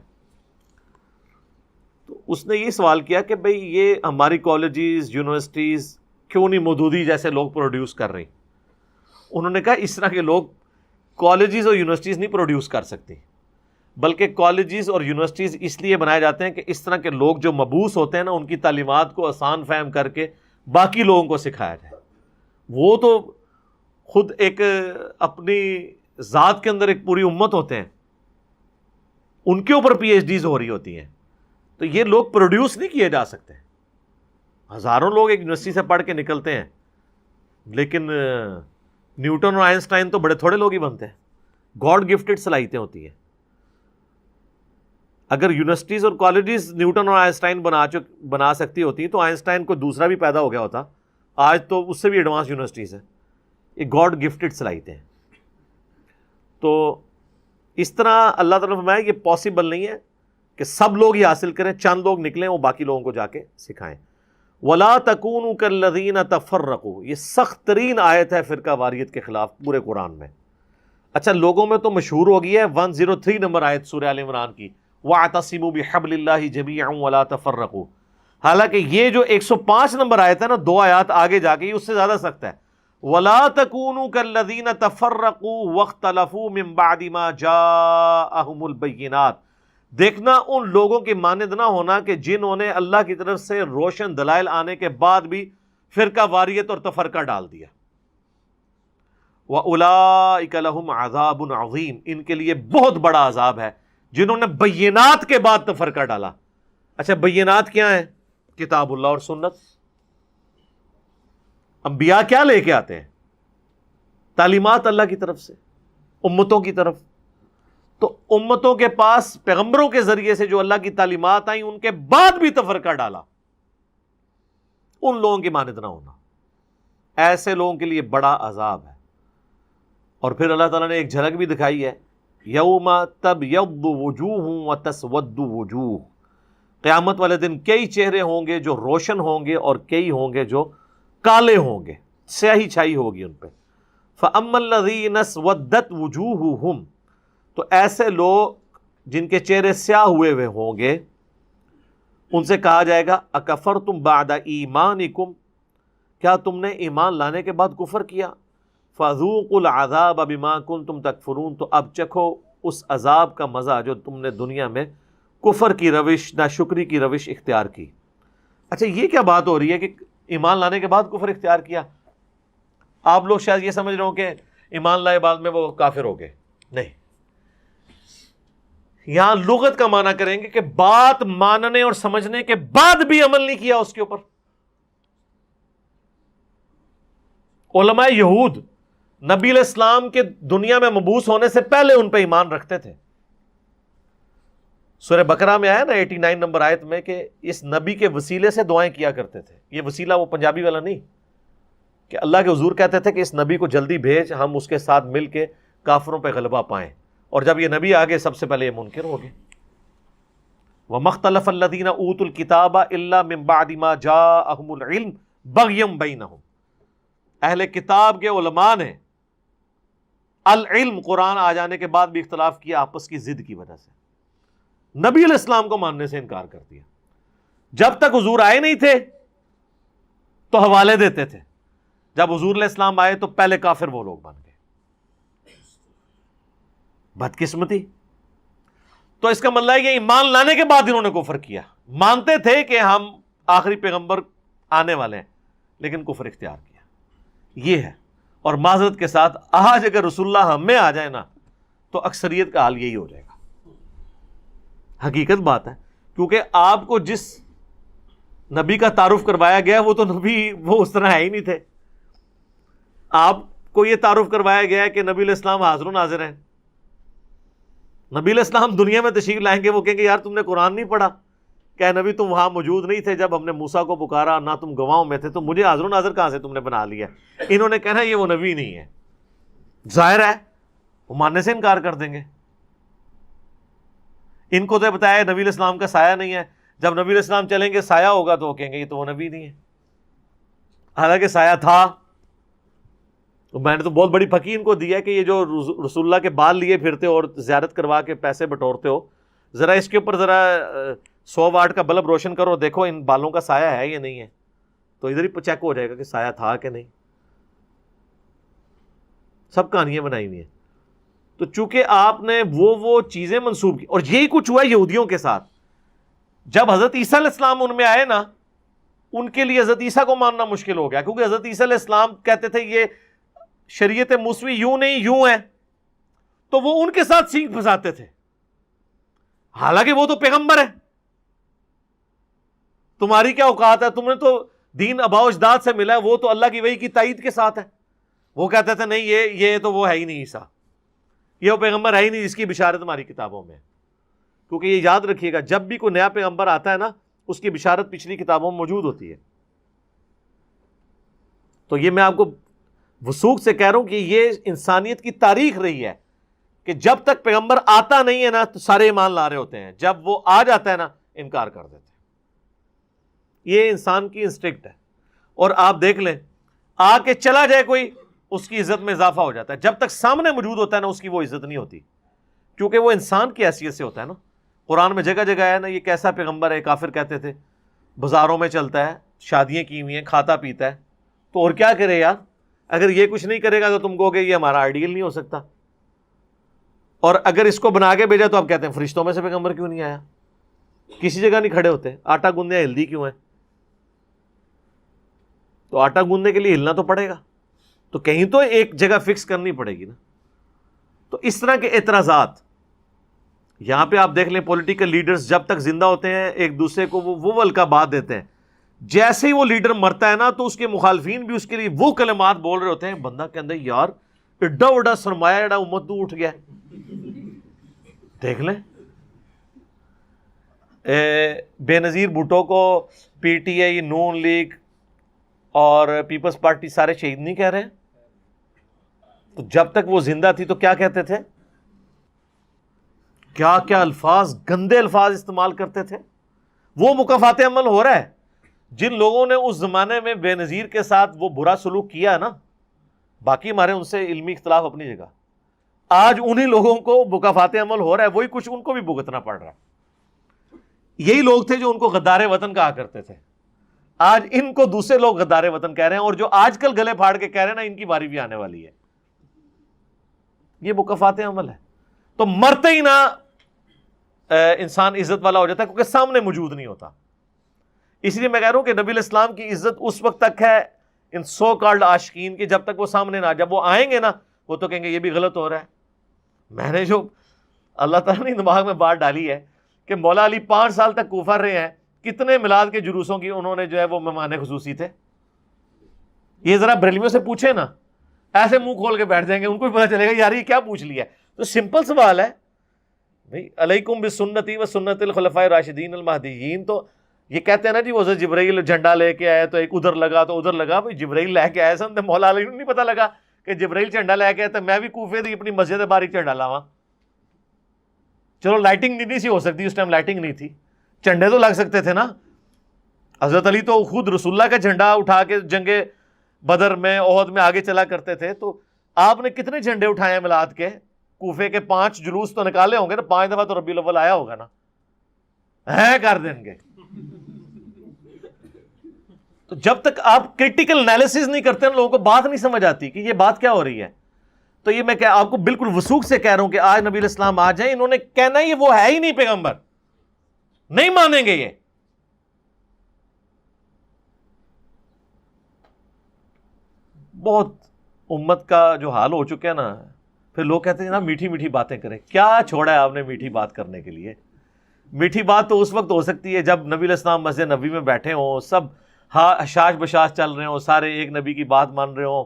تو اس نے یہ سوال کیا کہ بھئی یہ ہماری کالجز، یونیورسٹیز کیوں نہیں مودودی جیسے لوگ پروڈیوس کر رہی؟ انہوں نے کہا اس طرح کے لوگ کالجز اور یونیورسٹیز نہیں پروڈیوس کر سکتی، بلکہ کالجز اور یونیورسٹیز اس لیے بنائے جاتے ہیں کہ اس طرح کے لوگ جو مبعوث ہوتے ہیں نا، ان کی تعلیمات کو آسان فہم کر کے باقی لوگوں کو سکھایا جائے. وہ تو خود ایک اپنی ذات کے اندر ایک پوری امت ہوتے ہیں، ان کے اوپر پی ایچ ڈیز ہو رہی ہوتی ہیں. تو یہ لوگ پروڈیوس نہیں کیے جا سکتے. ہزاروں لوگ ایک یونیورسٹی سے پڑھ کے نکلتے ہیں، لیکن نیوٹن اور آئنسٹائن تو بڑے تھوڑے لوگ ہی بنتے ہیں. گاڈ گفٹڈ صلاحیتیں ہوتی ہیں. اگر یونیورسٹیز اور کالجز نیوٹن اور آئنسٹائن بنا سکتی ہوتی تو آئنسٹائن کو دوسرا بھی پیدا ہو گیا ہوتا. آج تو اس سے بھی ایڈوانس یونیورسٹیز ہیں. یہ گاڈ گفٹڈ صلاحیتیں ہیں. تو اس طرح اللہ تعالیٰ نے فرمایا یہ پاسبل نہیں ہے کہ سب لوگ یہ حاصل کریں، چند لوگ نکلیں وہ باقی لوگوں کو جا کے سکھائیں. وَلَا تَكُونُوا كَالَّذِينَ تَفَرَّقُوا، یہ سخت ترین آیت ہے فرقہ واریت کے خلاف پورے قرآن میں. اچھا لوگوں میں تو مشہور ہو گئی ہے 103 نمبر آیت سورہ آل عمران کی، وَاعْتَصِمُوا بِحَبْلِ اللَّهِ جَمِيعًا وَلَا تَفَرَّقُوا. حالانکہ یہ جو 105 نمبر آیت ہے نا، 2 آیات آگے جا کے اس سے زیادہ سخت ہے. وَلَا تَكُونُوا كَالَّذِينَ تَفَرَّقُوا وَاخْتَلَفُوا مِن بَعْدِ مَا جَاءَهُمُ الْبَيِّنَاتُ. دیکھنا ان لوگوں کی مانند نہ ہونا کہ جنہوں نے اللہ کی طرف سے روشن دلائل آنے کے بعد بھی فرقہ واریت اور تفرقہ ڈال دیا. وَأُولَئِكَ لَهُمْ عَذَابٌ عَظِيمٌ، ان کے لیے بہت بڑا عذاب ہے جنہوں نے بینات کے بعد تفرقہ ڈالا. اچھا بینات کیا ہیں؟ کتاب اللہ اور سنت. انبیاء کیا لے کے آتے ہیں؟ تعلیمات اللہ کی طرف سے امتوں کی طرف. تو امتوں کے پاس پیغمبروں کے ذریعے سے جو اللہ کی تعلیمات آئیں ان کے بعد بھی تفرقہ ڈالا، ان لوگوں کی مانند نہ ہونا. ایسے لوگوں کے لیے بڑا عذاب ہے. اور پھر اللہ تعالیٰ نے ایک جھلک بھی دکھائی ہے، یوم تبیض وجوہ وتسود وجوہ. قیامت والے دن کئی چہرے ہوں گے جو روشن ہوں گے اور کئی ہوں گے جو کالے ہوں گے، سیاہی چھائی ہوگی ان پہ. فَأَمَّا الَّذِينَ اسْوَدَّتْ وُجُوهُهُمْ، تو ایسے لوگ جن کے چہرے سیاہ ہوئے ہوں گے، ان سے کہا جائے گا اکفرتم بعد ایمانکم، کیا تم نے ایمان لانے کے بعد کفر کیا؟ فذوقوا العذاب بما کنتم تکفرون، تو اب چکھو اس عذاب کا مزہ جو تم نے دنیا میں کفر کی روش، ناشکری کی روش اختیار کی. اچھا یہ کیا بات ہو رہی ہے کہ ایمان لانے کے بعد کفر اختیار کیا؟ آپ لوگ شاید یہ سمجھ رہے ہوں کہ ایمان لائے بعد میں وہ کافر ہو گئے. نہیں، یہاں لغت کا معنی کریں گے کہ بات ماننے اور سمجھنے کے بعد بھی عمل نہیں کیا اس کے اوپر. علماء یہود نبی علیہ السلام کے دنیا میں مبعوث ہونے سے پہلے ان پہ ایمان رکھتے تھے. سورہ بقرہ میں آیا نا 89 نمبر آیت میں کہ اس نبی کے وسیلے سے دعائیں کیا کرتے تھے. یہ وسیلہ وہ پنجابی والا نہیں کہ اللہ کے حضور کہتے تھے کہ اس نبی کو جلدی بھیج، ہم اس کے ساتھ مل کے کافروں پہ غلبہ پائیں، اور جب یہ نبی آگے سب سے پہلے یہ منکر ہو گئے. وَمَا اخْتَلَفَ الَّذِينَ أُوتُوا الْكِتَابَ إِلَّا مِن بَعْدِ مَا جَاءَهُمُ الْعِلْمُ بَغْيًا بَيْنَهُمْ. اہل کتاب کے علماء نے العلم قرآن آ جانے کے بعد بھی اختلاف کیا آپس کی ضد کی وجہ سے. نبی علیہ السلام کو ماننے سے انکار کر دیا. جب تک حضور آئے نہیں تھے تو حوالے دیتے تھے، جب حضور علیہ السلام آئے تو پہلے کافر وہ لوگ بن گئے. بدقسمتی. تو اس کا مطلب ہے کہ ایمان لانے کے بعد انہوں نے کفر کیا. مانتے تھے کہ ہم آخری پیغمبر آنے والے ہیں لیکن کفر اختیار کیا. یہ ہے. اور معذرت کے ساتھ آج اگر رسول اللہ ہم میں آ جائے نا تو اکثریت کا حال یہی ہو جائے گا. حقیقت بات ہے، کیونکہ آپ کو جس نبی کا تعارف کروایا گیا وہ تو نبی وہ اس طرح ہے ہی نہیں تھے. آپ کو یہ تعارف کروایا گیا ہے کہ نبی علیہ السلام حاضر و ناظر ہیں. نبی علیہ السلام دنیا میں تشریف لائیں گے، وہ کہیں گے یار تم نے قرآن نہیں پڑھا، کہ نبی تم وہاں موجود نہیں تھے جب ہم نے موسیٰ کو پکارا، نہ تم گواہوں میں تھے، تو مجھے حاضر و ناظر کہاں سے تم نے بنا لیا. انہوں نے کہنا یہ وہ نبی نہیں ہے. ظاہر ہے وہ ماننے سے انکار کر دیں گے. ان کو تو بتایا نبی علیہ السلام کا سایہ نہیں ہے، جب نبی علیہ السلام چلیں گے سایہ ہوگا تو وہ کہیں گے یہ تو وہ نبی نہیں ہے، حالانکہ سایہ تھا. تو میں نے تو بہت بڑی پھکی ان کو دی ہے کہ یہ جو رسول اللہ کے بال لیے پھرتے اور زیارت کروا کے پیسے بٹورتے ہو، ذرا اس کے اوپر ذرا 100 واٹ کا بلب روشن کرو، دیکھو ان بالوں کا سایہ ہے یا نہیں ہے، تو ادھر ہی چیک ہو جائے گا کہ سایہ تھا کہ نہیں. سب کہانیاں بنائی ہوئی ہیں. تو چونکہ آپ نے وہ چیزیں منسوب کی، اور یہی کچھ ہوا یہودیوں کے ساتھ. جب حضرت عیسیٰ علیہ السلام ان میں آئے نا، ان کے لیے حضرت عیسیٰ کو ماننا مشکل ہو گیا، کیونکہ حضرت عیسیٰ علیہ السلام کہتے تھے یہ شریعت موسوی یوں نہیں یوں ہے، تو وہ ان کے ساتھ سینگ پھنساتے تھے، حالانکہ وہ تو پیغمبر ہے. تمہاری کیا اوقات ہے، تم نے تو دین آباء و اجداد سے ملا ہے، وہ تو اللہ کی وحی کی تائید کے ساتھ ہے. وہ کہتے تھے نہیں یہ تو وہ ہے ہی نہیں عیسیٰ، یہ وہ پیغمبر ہے ہی نہیں جس کی بشارت ہماری کتابوں میں ہے. کیونکہ یہ یاد رکھیے گا جب بھی کوئی نیا پیغمبر آتا ہے نا اس کی بشارت پچھلی کتابوں میں موجود ہوتی ہے. تو یہ میں آپ کو وثوق سے کہہ رہا ہوں کہ یہ انسانیت کی تاریخ رہی ہے کہ جب تک پیغمبر آتا نہیں ہے نا تو سارے ایمان لا رہے ہوتے ہیں، جب وہ آ جاتا ہے نا انکار کر دیتے ہیں. یہ انسان کی انسٹنکٹ ہے. اور آپ دیکھ لیں آ کے چلا جائے کوئی، اس کی عزت میں اضافہ ہو جاتا ہے. جب تک سامنے موجود ہوتا ہے نا اس کی وہ عزت نہیں ہوتی، کیونکہ وہ انسان کی حیثیت سے ہوتا ہے نا. قرآن میں جگہ جگہ ہے نا یہ کیسا پیغمبر ہے، کافر کہتے تھے. بازاروں میں چلتا ہے، شادیاں کی ہوئی ہیں، کھاتا پیتا ہے، تو اور کیا کرے یار. اگر یہ کچھ نہیں کرے گا تو تم کہو گے یہ ہمارا آئیڈیل نہیں ہو سکتا. اور اگر اس کو بنا کے بھیجا تو آپ کہتے ہیں فرشتوں میں سے پیغمبر کیوں نہیں آیا. کسی جگہ نہیں کھڑے ہوتے. آٹا گوندنے ہلدی کیوں ہے؟ تو آٹا گوندنے کے لیے ہلنا تو پڑے گا، تو کہیں تو ایک جگہ فکس کرنی پڑے گی نا. تو اس طرح کے اعتراضات یہاں پہ آپ دیکھ لیں. پولیٹیکل لیڈرز جب تک زندہ ہوتے ہیں ایک دوسرے کو وہ القابات دیتے ہیں، جیسے ہی وہ لیڈر مرتا ہے نا تو اس کے مخالفین بھی اس کے لیے وہ کلمات بول رہے ہوتے ہیں. بندہ کہ اندر یار ایڈا وڈا سرمایہ ایڈا امت تو اٹھ گیا. دیکھ لیں بے نظیر بھٹو کو P T I, Noon league اور پیپلز پارٹی سارے شہید نہیں کہہ رہے ہیں. تو جب تک وہ زندہ تھی تو کیا کہتے تھے، کیا کیا الفاظ، گندے الفاظ استعمال کرتے تھے. وہ مکافات عمل ہو رہا ہے. جن لوگوں نے اس زمانے میں بے نظیر کے ساتھ وہ برا سلوک کیا نا، باقی ہمارے ان سے علمی اختلاف اپنی جگہ، آج انہی لوگوں کو مکافات عمل ہو رہا ہے، وہی کچھ ان کو بھی بھگتنا پڑ رہا ہے. یہی لوگ تھے جو ان کو غدار وطن کہا کرتے تھے. آج ان کو دوسرے لوگ غدار وطن کہہ رہے ہیں، اور جو آج کل گلے پھاڑ کے کہہ رہے ہیں نا ان کی باری بھی آنے والی ہے. یہ مکافات عمل ہے. تو مرتے ہی نہ انسان عزت والا ہو جاتا ہے، کیونکہ سامنے موجود نہیں ہوتا. اس لیے میں کہہ رہا ہوں کہ نبی علیہ السلام کی عزت اس وقت تک ہے ان سو کالڈ عاشقین کی، جب تک وہ سامنے نہ، جب وہ آئیں گے نا وہ تو کہیں گے یہ بھی غلط ہو رہا ہے. میں نے جو اللہ تعالیٰ نے دماغ میں بات ڈالی ہے کہ مولا علی 5 سال تک کوفہ رہے ہیں، کتنے میلاد کے جلوسوں کی انہوں نے جو ہے وہ مہمان خصوصی تھے. یہ ذرا بریلویوں سے پوچھیں نا ایسے منہ کھول کے بیٹھ جائیں گے, ان کو بھی پتا چلے گا یار یہ کیا پوچھ لیا. تو سمپل سوال ہے بھائی, علیکم بسنتی و سنت الخلفاء الراشدین المہدیین. تو یہ کہتے ہیں نا جی وہ جبرائیل جھنڈا لے کے آیا تو ایک ادھر لگا تو ادھر لگا. بھائی جبرائیل لے کے آیا سن, مولا علی نہیں پتا لگا کہ جبرائیل جھنڈا لے کے آیا, تو میں بھی کوفے دی اپنی مسجد باریک جھنڈا لاواں. چلو لائٹنگ نہیں سی ہو سکتی اس ٹائم, لائٹنگ نہیں تھی, جھنڈے تو لگ سکتے تھے نا. حضرت علی تو خود رسول اللہ کا جھنڈا اٹھا کے جنگ بدر میں احد میں آگے چلا کرتے تھے. تو آپ نے کتنے جھنڈے اٹھائے ہیں میلاد کے؟ کوفے کے 5 جلوس تو نکالے ہوں گے نا, 5 دفعہ تو ربیع الاول آیا ہوگا نا, ہے کر دیں گے. تو جب تک آپ کریٹیکل انالیسز نہیں کرتے لوگوں کو بات نہیں سمجھ آتی کہ یہ بات کیا ہو رہی ہے. تو یہ میں آپ کو بالکل وثوق سے کہہ رہا ہوں کہ آج نبی علیہ السلام آ جائیں, انہوں نے کہنا یہ وہ ہے ہی نہیں پیغمبر, نہیں مانیں گے یہ. بہت امت کا جو حال ہو چکا ہے نا, پھر لوگ کہتے ہیں نا میٹھی میٹھی باتیں کریں. کیا چھوڑا ہے آپ نے میٹھی بات کرنے کے لیے؟ میٹھی بات تو اس وقت ہو سکتی ہے جب نبی علیہ السلام مسجد نبی میں بیٹھے ہوں, سب حشاش بشاش چل رہے ہوں, سارے ایک نبی کی بات مان رہے ہوں,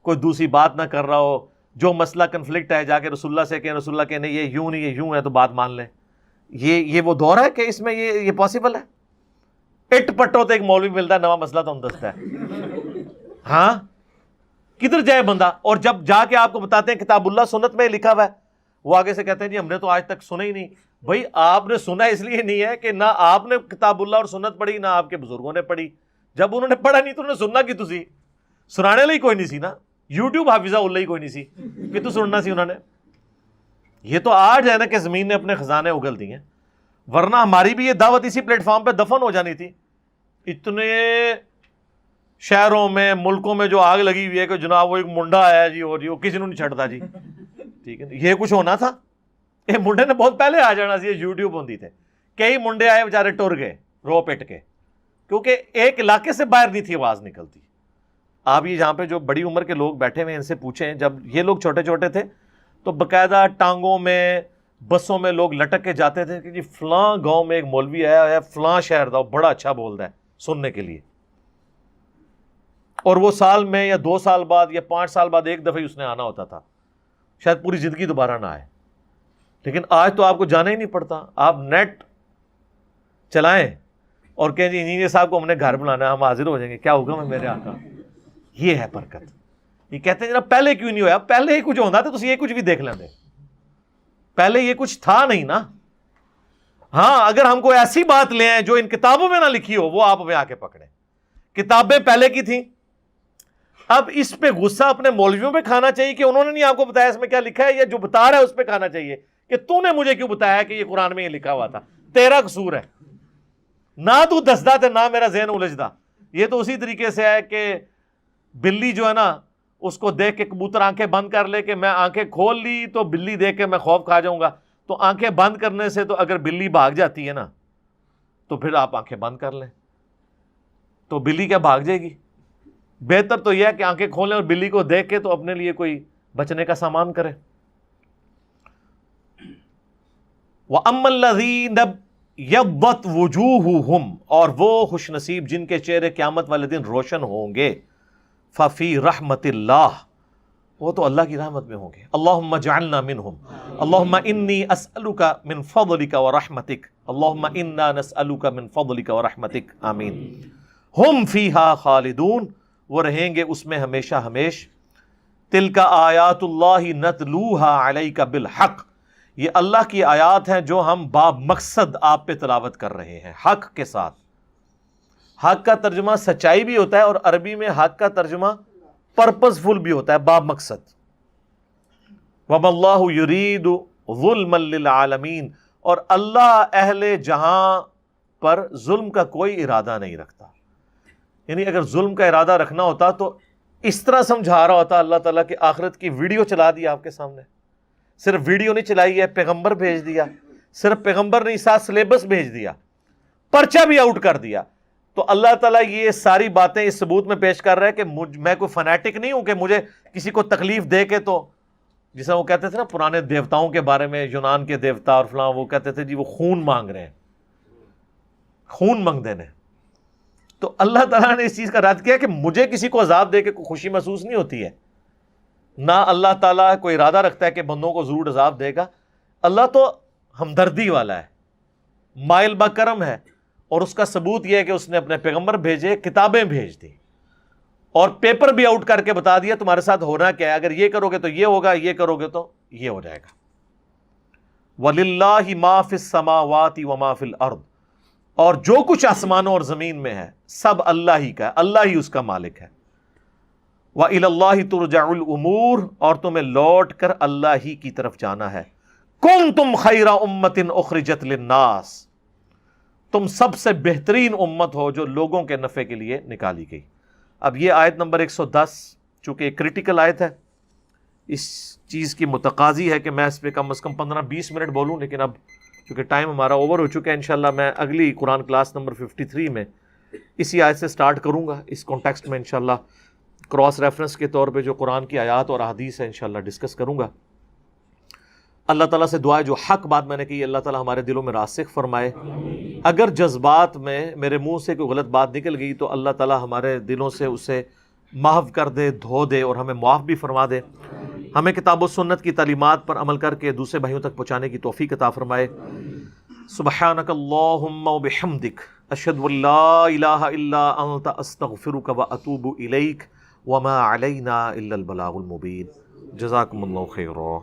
کوئی دوسری بات نہ کر رہا ہو. جو مسئلہ کنفلکٹ ہے جا کے رسول اللہ سے کہیں, رسول اللہ کہنے یہ یوں نہیں یہ یوں ہے, تو بات مان لیں. یہ وہ دور ہے کہ اس میں یہ پاسبل ہے؟ اٹ پٹو تو ایک مولوی ملتا ہے, نواں مسئلہ تو ہم دستا ہے. ہاں کدھر جائے بندہ؟ اور جب جا کے آپ کو بتاتے ہیں کتاب اللہ سنت میں لکھا ہوا ہے, وہ آگے سے کہتے ہیں جی ہم نے تو آج تک سنا ہی نہیں. بھائی آپ نے سنا اس لیے نہیں ہے کہ نہ آپ نے کتاب اللہ اور سنت پڑھی, نہ آپ کے بزرگوں نے پڑھی. جب انہوں نے پڑھا نہیں تو انہوں نے سننا کی تسی سنانے لئی کوئی نہیں سی نا. یوٹیوب حافظہ اللہ ہی کوئی نہیں سی کہ تو سننا سی انہوں نے. یہ تو آج ہے نا کہ زمین نے اپنے خزانے اگل دی ہیں, ورنہ ہماری بھی یہ دعوت اسی پلیٹ فارم پہ دفن ہو جانی تھی. اتنے شہروں میں ملکوں میں جو آگ لگی ہوئی ہے کہ جناب وہ ایک منڈا آیا جی, اور جی وہ کسی نے نہیں چھڑتا جی, ٹھیک ہے, یہ کچھ ہونا تھا. یہ منڈے نے بہت پہلے آ جانا سی, یوٹیوب ہوتی تھے. کئی منڈے آئے بیچارے ٹر گئے رو پٹ کے, کیونکہ ایک علاقے سے باہر نہیں تھی آواز نکلتی. آپ یہ جہاں پہ جو بڑی عمر کے لوگ بیٹھے ہوئے ان سے پوچھیں, جب یہ لوگ چھوٹے چھوٹے تھے تو باقاعدہ ٹانگوں میں بسوں میں لوگ لٹک کے جاتے تھے کہ جی فلاں گاؤں میں ایک مولوی آیا ہے, فلاں شہر دا, بڑا اچھا بولتا ہے, سننے کے لیے. اور وہ سال میں یا 2 سال بعد یا 5 سال بعد ایک دفعہ اس نے آنا ہوتا تھا, شاید پوری زندگی دوبارہ نہ آئے. لیکن آج تو آپ کو جانا ہی نہیں پڑتا, آپ نیٹ چلائیں اور کہیں جی انجینئر صاحب کو ہم نے گھر بنانا ہے, ہم حاضر ہو جائیں گے, کیا ہوگا میں میرے آقا. یہ ہے برکت. یہ کہتے ہیں جناب پہلے کیوں نہیں ہوا؟ پہلے ہی کچھ ہوتا تو یہ کچھ بھی دیکھ لیندے, پہلے یہ کچھ تھا نہیں نا. ہاں اگر ہم کوئی ایسی بات لے آئیں جو ان کتابوں میں نہ لکھی ہو, وہ آپ میں آ کے پکڑیں. کتابیں پہلے کی تھیں, اب اس پہ غصہ اپنے مولویوں پہ کھانا چاہیے کہ انہوں نے نہیں آپ کو بتایا اس میں کیا لکھا ہے, یا جو بتا رہا ہے اس پہ کھانا چاہیے کہ تو نے مجھے کیوں بتایا کہ یہ قرآن میں یہ لکھا ہوا تھا, تیرا قصور ہے. نہ تو دسدا تے نہ میرا ذہن الجھدا. یہ تو اسی طریقے سے ہے کہ بلی جو ہے نا, اس کو دیکھ کے کبوتر آنکھیں بند کر لے کہ میں آنکھیں کھول لی تو بلی دیکھ کے میں خوف کھا جاؤں گا. تو آنکھیں بند کرنے سے تو اگر بلی بھاگ جاتی ہے نا تو پھر آپ آنکھیں بند کر لیں, تو بلی کیا بھاگ جائے گی؟ بہتر تو یہ ہے کہ آنکھیں کھولیں اور بلی کو دیکھ کے تو اپنے لیے کوئی بچنے کا سامان کرے. وَأَمَّا الَّذِينَ ابْيَضَّتْ وُجُوهُهُمْ, اور وہ خوش نصیب جن کے چہرے قیامت والے دن روشن ہوں گے, فَفِي رَحْمَةِ اللَّهِ, وہ تو اللہ کی رحمت میں ہوں گے. اللہم اجعلنا منہم, اللہم انی اسألک من فضلک ورحمتک, اللہم انا نسألک من فضلک ورحمتک, آمین. ہم فیہا خالدون, وہ رہیں گے اس میں ہمیشہ ہمیش. تلک آیات اللہ نتلوہا علیک بالحق, یہ اللہ کی آیات ہیں جو ہم با مقصد آپ پہ تلاوت کر رہے ہیں, حق کے ساتھ. حق کا ترجمہ سچائی بھی ہوتا ہے, اور عربی میں حق کا ترجمہ پرپز فل بھی ہوتا ہے, با مقصد. وَمَا اللَّهُ يُرِيدُ ظُلْمًا لِلْعَالَمِينَ, اور اللہ اہل جہاں پر ظلم کا کوئی ارادہ نہیں رکھتا. یعنی اگر ظلم کا ارادہ رکھنا ہوتا تو اس طرح سمجھا رہا ہوتا اللہ تعالیٰ کہ آخرت کی ویڈیو چلا دی آپ کے سامنے. صرف ویڈیو نہیں چلائی ہے, پیغمبر بھیج دیا, صرف پیغمبر نہیں ساتھ سلیبس بھیج دیا, پرچہ بھی آؤٹ کر دیا. تو اللہ تعالیٰ یہ ساری باتیں اس ثبوت میں پیش کر رہا ہے کہ میں کوئی فنیٹک نہیں ہوں کہ مجھے کسی کو تکلیف دے کے, تو جیسا وہ کہتے تھے نا پرانے دیوتاؤں کے بارے میں, یونان کے دیوتا اور فلاں, وہ کہتے تھے جی وہ خون مانگ رہے ہیں, خون مانگ دینے. تو اللہ تعالیٰ نے اس چیز کا رد کیا کہ مجھے کسی کو عذاب دے کے کوئی خوشی محسوس نہیں ہوتی ہے. نہ اللہ تعالیٰ کوئی ارادہ رکھتا ہے کہ بندوں کو ضرور عذاب دے گا. اللہ تو ہمدردی والا ہے، مائل بکرم ہے، اور اس کا ثبوت یہ ہے کہ اس نے اپنے پیغمبر بھیجے، کتابیں بھیج دی، اور پیپر بھی آؤٹ کر کے بتا دیا تمہارے ساتھ ہونا کیا ہے، اگر یہ کرو گے تو یہ ہوگا، یہ کرو گے تو یہ ہو جائے گا. وَلِلَّهِ مَا فِي السَّمَاوَاتِ وَمَا فِي الْأَرْضِ، اور جو کچھ آسمانوں اور زمین میں ہے سب اللہ ہی کا ہے، اللہ ہی اس کا مالک ہے. وَإِلَى اللَّهِ تُرْجَعُ الْأُمُورُ، اور تمہیں لوٹ کر اللہ ہی کی طرف جانا ہے. كُنْتُمْ خَيْرَ أُمَّةٍ أُخْرِجَتْ لِلنَّاسِ، تم سب سے بہترین امت ہو جو لوگوں کے نفع کے لیے نکالی گئی. اب یہ آیت نمبر 110 چونکہ ایک کریٹیکل آیت ہے، اس چیز کی متقاضی ہے کہ میں اس پہ کم از کم 15-20 منٹ بولوں، لیکن اب چونکہ ٹائم ہمارا اوور ہو چکا ہے، انشاءاللہ میں اگلی قرآن کلاس نمبر 53 میں اسی آیت سے سٹارٹ کروں گا. اس کانٹیکسٹ میں انشاءاللہ کراس ریفرنس کے طور پہ جو قرآن کی آیات اور احادیث ہے انشاءاللہ ڈسکس کروں گا. اللہ تعالیٰ سے دعا ہے جو حق بات میں نے کی اللہ تعالیٰ ہمارے دلوں میں راسخ فرمائے. اگر جذبات میں میرے منہ سے کوئی غلط بات نکل گئی تو اللہ تعالیٰ ہمارے دلوں سے اسے محو کر دے، دھو دے، اور ہمیں معاف بھی فرما دے. ہمیں کتاب و سنت کی تعلیمات پر عمل کر کے دوسرے بھائیوں تک پہنچانے کی توفیق عطا فرمائے. سبحانک اللہم و بحمدک، اشہد ان لا الہ الا انت، استغفرک و اتوب الیک، وما علینا الا البلاغ المبین. جزاکم اللہ خیرا.